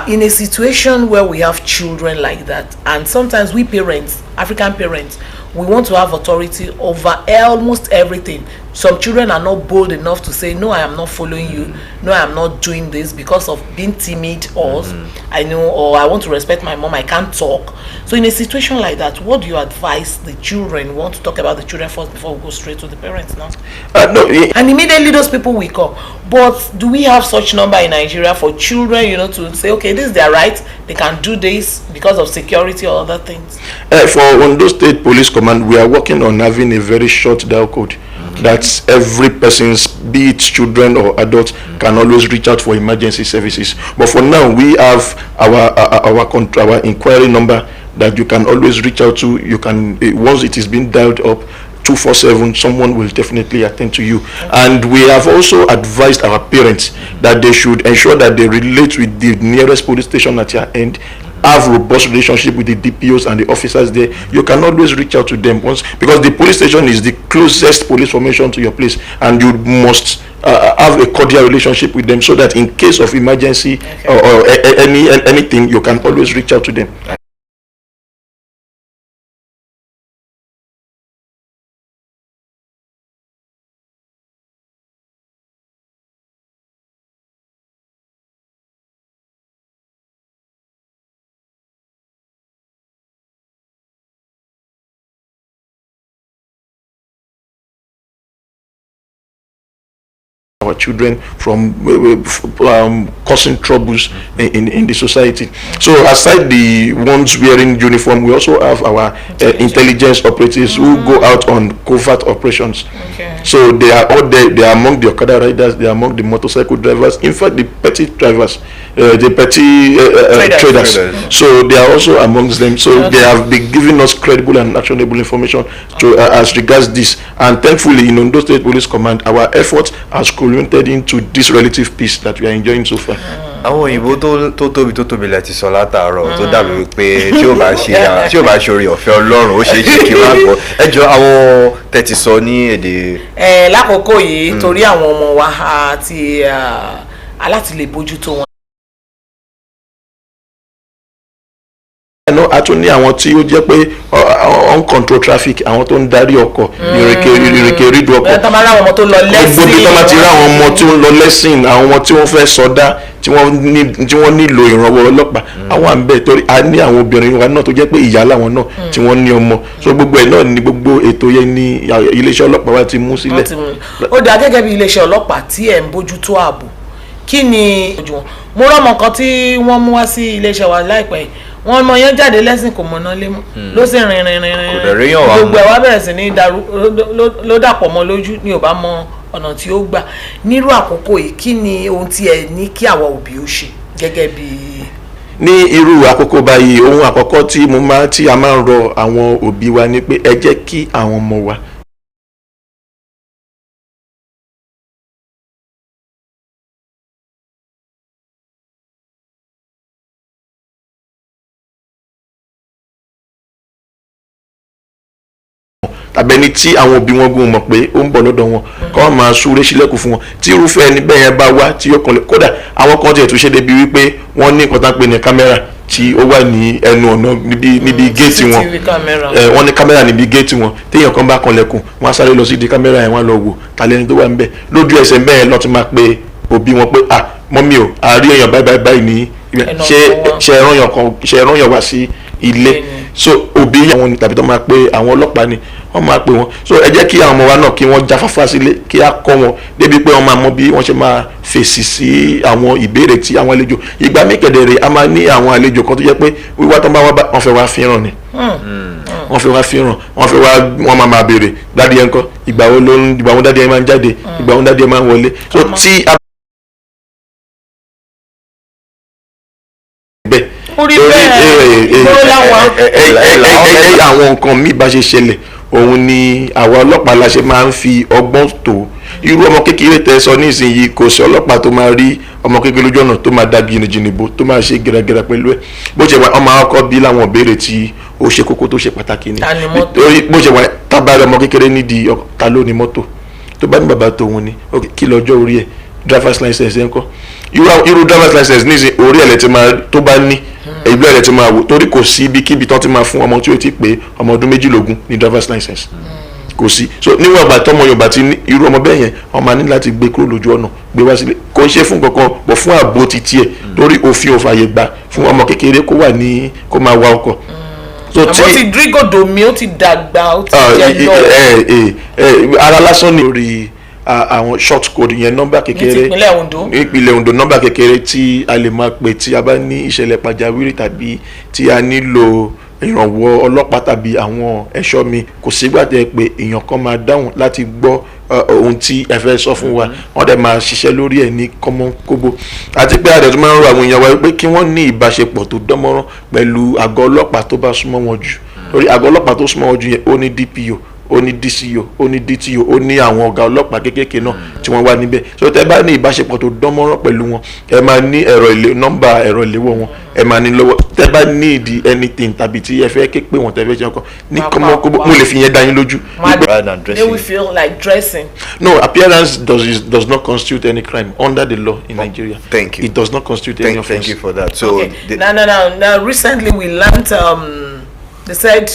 In a situation where we have children like that, and sometimes we parents, African parents, we want to have authority over almost everything. Some children are not bold enough to say, no, I am not following you, no, I am not doing this because of being timid, or I know, or I want to respect my mom, I can't talk. So in a situation like that, what do you advise the children? We want to talk about the children first before we go straight to the parents now. And immediately those people will come. But do we have such number in Nigeria for children, to say, okay, this is their right, they can do this because of security or other things? For Ondo State Police Command, we are working on having a very short dial code. That every person's, be it children or adults, can always reach out for emergency services. But for now, we have our inquiry number that you can always reach out to. You can, once it is being dialed up, 247, someone will definitely attend to you. And we have also advised our parents that they should ensure that they relate with the nearest police station at your end, have robust relationship with the DPOs and the officers there. You can always reach out to them once, because the police station is the closest police formation to your place, and you must have a cordial relationship with them, so that in case of emergency or anything, you can always reach out to them. Our children from causing troubles in the society. So aside the ones wearing uniform, we also have our intelligence operatives who go out on covert operations. So they are all there. They are among the Okada riders, they are among the motorcycle drivers, in fact the petty drivers, the petty traders. So they are also amongst them. So they have been giving us credible and actionable information as regards this. And thankfully, in Ondo State Police Command, our efforts has culminated into this relative peace that we are enjoying so far. àwọn òyìnbó tó tóbi láti sọ látàárọ̀ tó dàbí pé tí ó bá ṣe orí ọ̀fẹ́ Ọlọ́run ó ṣe é ṣe kí wọ́n gbọ́ ẹjọ́ àwọn tẹ́tí sọ ní èdè. Lákòókò yìí torí àwọn ọmọ wa àti aláti lè bójútó wọn. a tún ní àwọn tí ó jẹ́ pé on control traffic, àwọn tó ń darí ọkọ̀ ìrìnkè rídu ọkọ̀. bẹ́ẹ̀ tó máa ráwọn ọmọ tó lọ lẹ́sìn. gbogbo tó máa ti rí àwọn ọmọ tí ó ń lọ lẹ́sìn, àwọn ọmọ tí wọ́n fẹ́ sọdá, tí wọ́n nílò ìrànwọ́ ọlọ́pàá, àwọn à ń bẹ̀ torí a ní àwọn obìnrin wa náà tó jẹ́ pé ìyá làwọn náà tí wọ́n ní ọmọ, so gbogbo ẹ̀ náà ni gbogbo ètò yẹn ní iléeṣẹ́ ọlọ́pàá wa ti mú sílẹ̀. ó dà gẹ́gẹ́ bí iléeṣẹ́ ọlọ́pàá tí ẹ̀ ń bójútó ààbò, kí ni ojú wọn? mo rọ́mọ kan tí wọ́n mú wá sí iléeṣẹ́ wa láìpẹ́ yìí, wọ́n mọ yẹn jáde lẹ́sìn kò mọ̀nà lé mọ́, ló sì rìn gbogbo ẹ̀ wá bẹ̀rẹ̀ sí ní dàrú, ló dàpọ̀ mọ́ lójú ní ò bá mọ ọ̀nà tí ó gbà. nírú àkókò yìí kí ni ohun tí ẹ ní kí àwọn òbí ó ṣe gẹ́gẹ́ bí. ní irú àkókò báyìí ohun àkọ́kọ́ tí a máa ń rọ àwọn òbí wa ni pé ẹ jẹ́ kí àwọn ọmọ wa tàbẹ́ni tí àwọn òbí wọn gún mọ̀ pé ó ń bọ̀ lọ́dọ̀ wọn kọ́ wọn máa súré sílẹ̀kùn fún wọn tí irúfẹ́ ẹni bẹ́ẹ̀ yẹn bá wá tí yóò kọ́lé. Kódà àwọn kan tiẹ̀ tún ṣe débi wípé wọ́n ní nǹkan tá ń pè ní kámẹ́rà tí ó wà ní ẹnu ọ̀nà níbi géètì wọn, wọ́n ní kámẹ́rà níbi géètì wọn, téèyàn kan bá kanlẹ̀kùn wọ́n á sáré lọ sí di kámẹ́rà yẹn wọ́n á lọ wò tàlẹ́ni tó wà níbẹ̀, lójú ẹsẹ̀ bẹ́ẹ̀ lọ́ọ́ ti máa pe òbí wọn pé mọ́mí o àárí èèyàn báyìí ní ṣe ẹ̀rọ̀yàn wá sí ilé, so òbí àwọn tàbí tó máa pe àwọn ọlọ́pàá ni wọ́n máa pe wọn. So ẹ jẹ́ kí àwọn ọmọ wa náà kí wọ́n jáfáfá sílé, kí á kọ́ wọn débi pé wọ́n máa mọ bí wọ́n ṣe máa fèsì sí àwọn ìbéèrè tí àwọn àlejò. Ìgbà mí kẹ̀dẹ̀rẹ̀ a máa ní àwọn àlejò kan tó jẹ́ pé wíwá tó ń bá wọ́n fẹ́ wá fíràn ni, wọ́n fẹ́ wá fíràn, wọ́n máa béèrè dádì ẹ̀ ńkọ́, ìgbà wo dádì ẹ̀ máa ń jáde, ìgbà wo dádì ẹ̀ máa ń wọlé. So tí àwọn nǹkan míì bá ṣe ṣẹlẹ̀, òun ni àwa ọlọ́pàá la ṣe máa ń fi ọgbọ́n tó. Irú ọmọ kékeré tẹ́ sọ ní ìsinyìí, kò sí ọlọ́pàá tó máa rí ọmọ kékeré lójú ọ̀nà tó máa dá jìnnìjìnnìbó tó máa ṣe gẹ́rẹ́gẹ́rẹ́ pẹ̀lú ẹ̀. Bó ṣe wà ọmọ akọ́kọ́ bí láwọn ìbéèrè tí ó ṣe kókó tó ṣe pàtàkì ni. Nítorí bó ṣe wà tábàárì ọmọ kékeré nídìí ta ló ní mọ́tò tó bá ní bàbá tòun ni kí lọ́jọ́ orí ẹ̀, driver's license ẹ̀ ń kọ́. Irú driver's license ní ìsìn orí ẹ̀ lẹ́tí máa tó bá ní ìbílẹ̀ rẹ̀ ti máa wò, torí kò sí ibikíbi tán ti máa fún ọmọ tí ó ti pé ọmọ ọdún méjìlélógún ní driver's license, kò sí. So níwọ̀n ìgbà tọmọ Yorùbá ti ní irú ọmọ bẹ́ẹ̀ yẹn wọ́n máa ní láti gbé kúrò lójú ọ̀nà gbé wá sílé, kò ń ṣe fún kankan bọ̀ fún ààbò títí ẹ̀, torí òfin ò fààyè gbà fún ọmọ kékeré kó máa wá ọkọ̀. àmọ́ ti dírígòdò mi ó ti dàgbà ó ti jẹ́ lọ. ara lásán ni orí àwọn short code yẹn nọ́mbà kékeré ìpínlẹ̀ Ondo nọ́mbà kékeré tí a lè máa pè tí a bá ní ìṣẹ̀lẹ̀ pàjáwìrì tàbí tí a nílò ìrànwọ́ ọlọ́pàá tàbí àwọn ẹ̀ṣọ́ mi. Kò sígbà tẹ́ pé èèyàn kan máa dáhùn láti gbọ́ ohun tí ẹ fẹ́ sọ fún wa, wọ́n dẹ̀ máa ṣiṣẹ́ lórí ẹ̀ ní kọ́mọ́kóbó. Àti pé àdẹ̀tún máa ń rọ àwọn èèyàn wa pé kí wọ́n ní ìbáṣepọ̀ tó dánmọ́rán pẹ̀lú àgọ́ ọlọ́pàá tó bá súnmọ́ wọn jù, torí àgọ́ ọlọ́pàá tó súnmọ́ wọn jù yẹn ó ní DPO, ó ní DCO, ó ní DTO, ó ní àwọn ọ̀gá ọlọ́pàá kékèké náà tí wọ́n wà níbẹ̀. So tẹ́ bá ní ìbáṣepọ̀ tó dánmọ́rán pẹ̀lú wọn, ẹ máa ní nọ́mbà ẹ̀rọ ìléwọ́ wọn, ẹ máa ní lọ́wọ́. Tẹ́ bá ní ìdí anything tàbí tí ẹ fẹ́ ké pé wọ́n tẹ́ fẹ́ ṣe ọkọ ní kọ́mọ́kọ́mọ́, mo lè fi yẹn dá yín lójú. They will feel like dressing. No, appearance does not constitute any crime under the law in Nigeria. Thank you. It does not constitute any offense. Thank you for that. So now recently we learned they said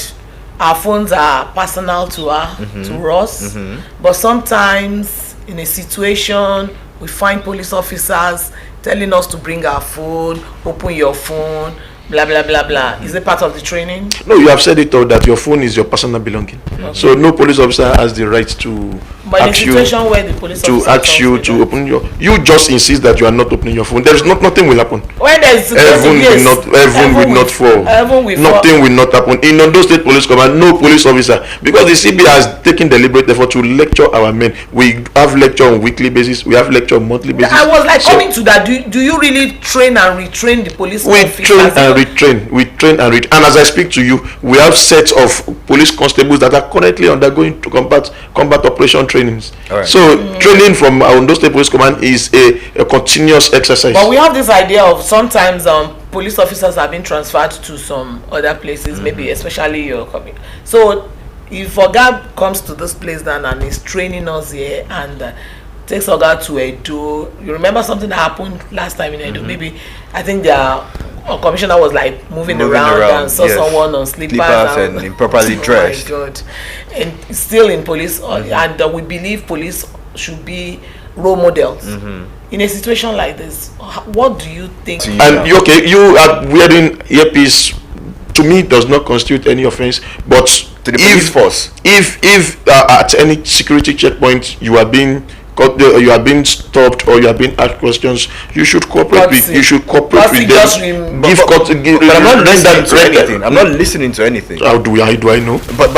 our phones are personal to us, but sometimes in a situation we find police officers telling us to bring our phone, open your phone, blah blah blah blah. Is it part of the training? No, you have said it all, that your phone is your personal belonging. Okay. So no police officer has the right to ask you to open your. You just insist that you are not opening your phone. There is nothing will happen. When there is heaven will not fall. Nothing will not happen. In Ondo State Police Command, no police officer, because the CB has taken deliberate effort to lecture our men. We have lecture on weekly basis. We have lecture on monthly basis. I was like coming to that. Do you really train and retrain the police officers? We train and retrain. And as I speak to you, we have sets of police constables that are currently undergoing to combat operation trainings. Right. So training from our Ondo State Police Command is a continuous exercise. But we have this idea of sometimes police officers have been transferred to some other places, maybe especially your company. So if Oga comes to this place then and is training us here and takes Oga to Edo, you remember something that happened last time in Edo? Maybe I think they are commissioner was like moving around and saw someone on slippers and improperly dressed. Oh my God. And still in police, and we believe police should be role models. In a situation like this, what do you think? And you are wearing earpiece. To me, does not constitute any offense. But to the police force, if at any security checkpoint you are being you are being stopped or you are being asked questions, you should cooperate with them. But I'm not listening to anything. I'm not listening to anything. How do I know? But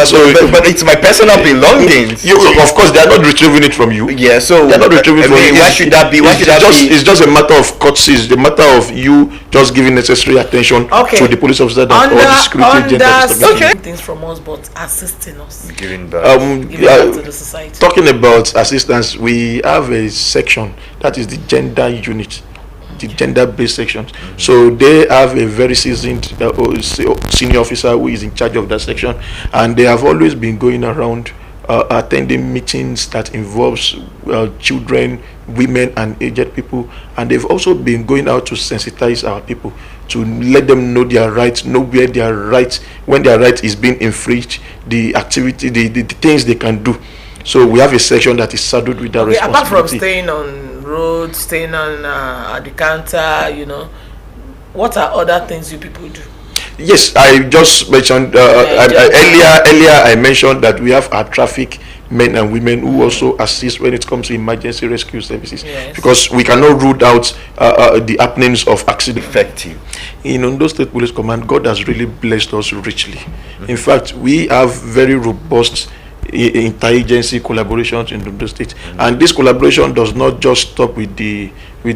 it's my personal belongings. Of course, they are not retrieving it from you. Yeah, so they are not retrieving from you. Why should that be? It's just a matter of courtcy. It's a matter of you just giving necessary attention to the police officer that or the security agent. Things from us, but assisting us. Giving back to the society. Talking about assistance, we have a section that is the gender unit, the gender-based section. So they have a very seasoned senior officer who is in charge of that section, and they have always been going around attending meetings that involves children, women, and aged people, and they've also been going out to sensitize our people, to let them know their rights, know where their rights, when their right is being infringed, the activity, the things they can do. So we have a section that is saddled with that responsibility. Apart from staying on roads, staying on at the counter, what are other things you people do? Yes, I just mentioned earlier. I mentioned that we have our traffic men and women who also assist when it comes to emergency rescue services, because we cannot rule out the happenings of accident. Effective. In Ondo State Police Command, God has really blessed us richly. In fact, we have very robust interagency collaborations in the state, and this collaboration does not just stop with the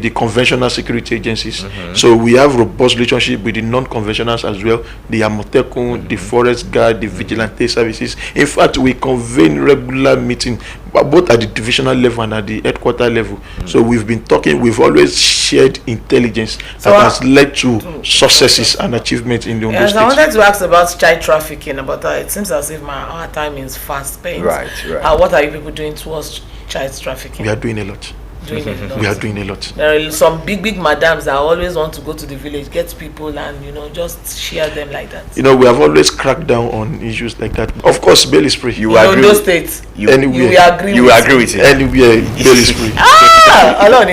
conventional security agencies. So we have robust relationship with the non-conventionals as well, the Amotekun, the forest guard, the vigilante services. In fact, we convene regular meetings both at the divisional level and at the headquarter level. So we've been talking, we've always shared intelligence that has led to successes and achievements in the Ondo state. I wanted to ask about child trafficking, but it seems as if our time is fast spent. Right. What are you people doing towards child trafficking? We are doing a lot. We are doing a lot. There are some big madams that always want to go to the village, get people, and just share them like that. We have always cracked down on issues like that. Of course, bail is free. You agree? Those states. Anywhere. You agree with it. Anywhere, bail is free. Alone.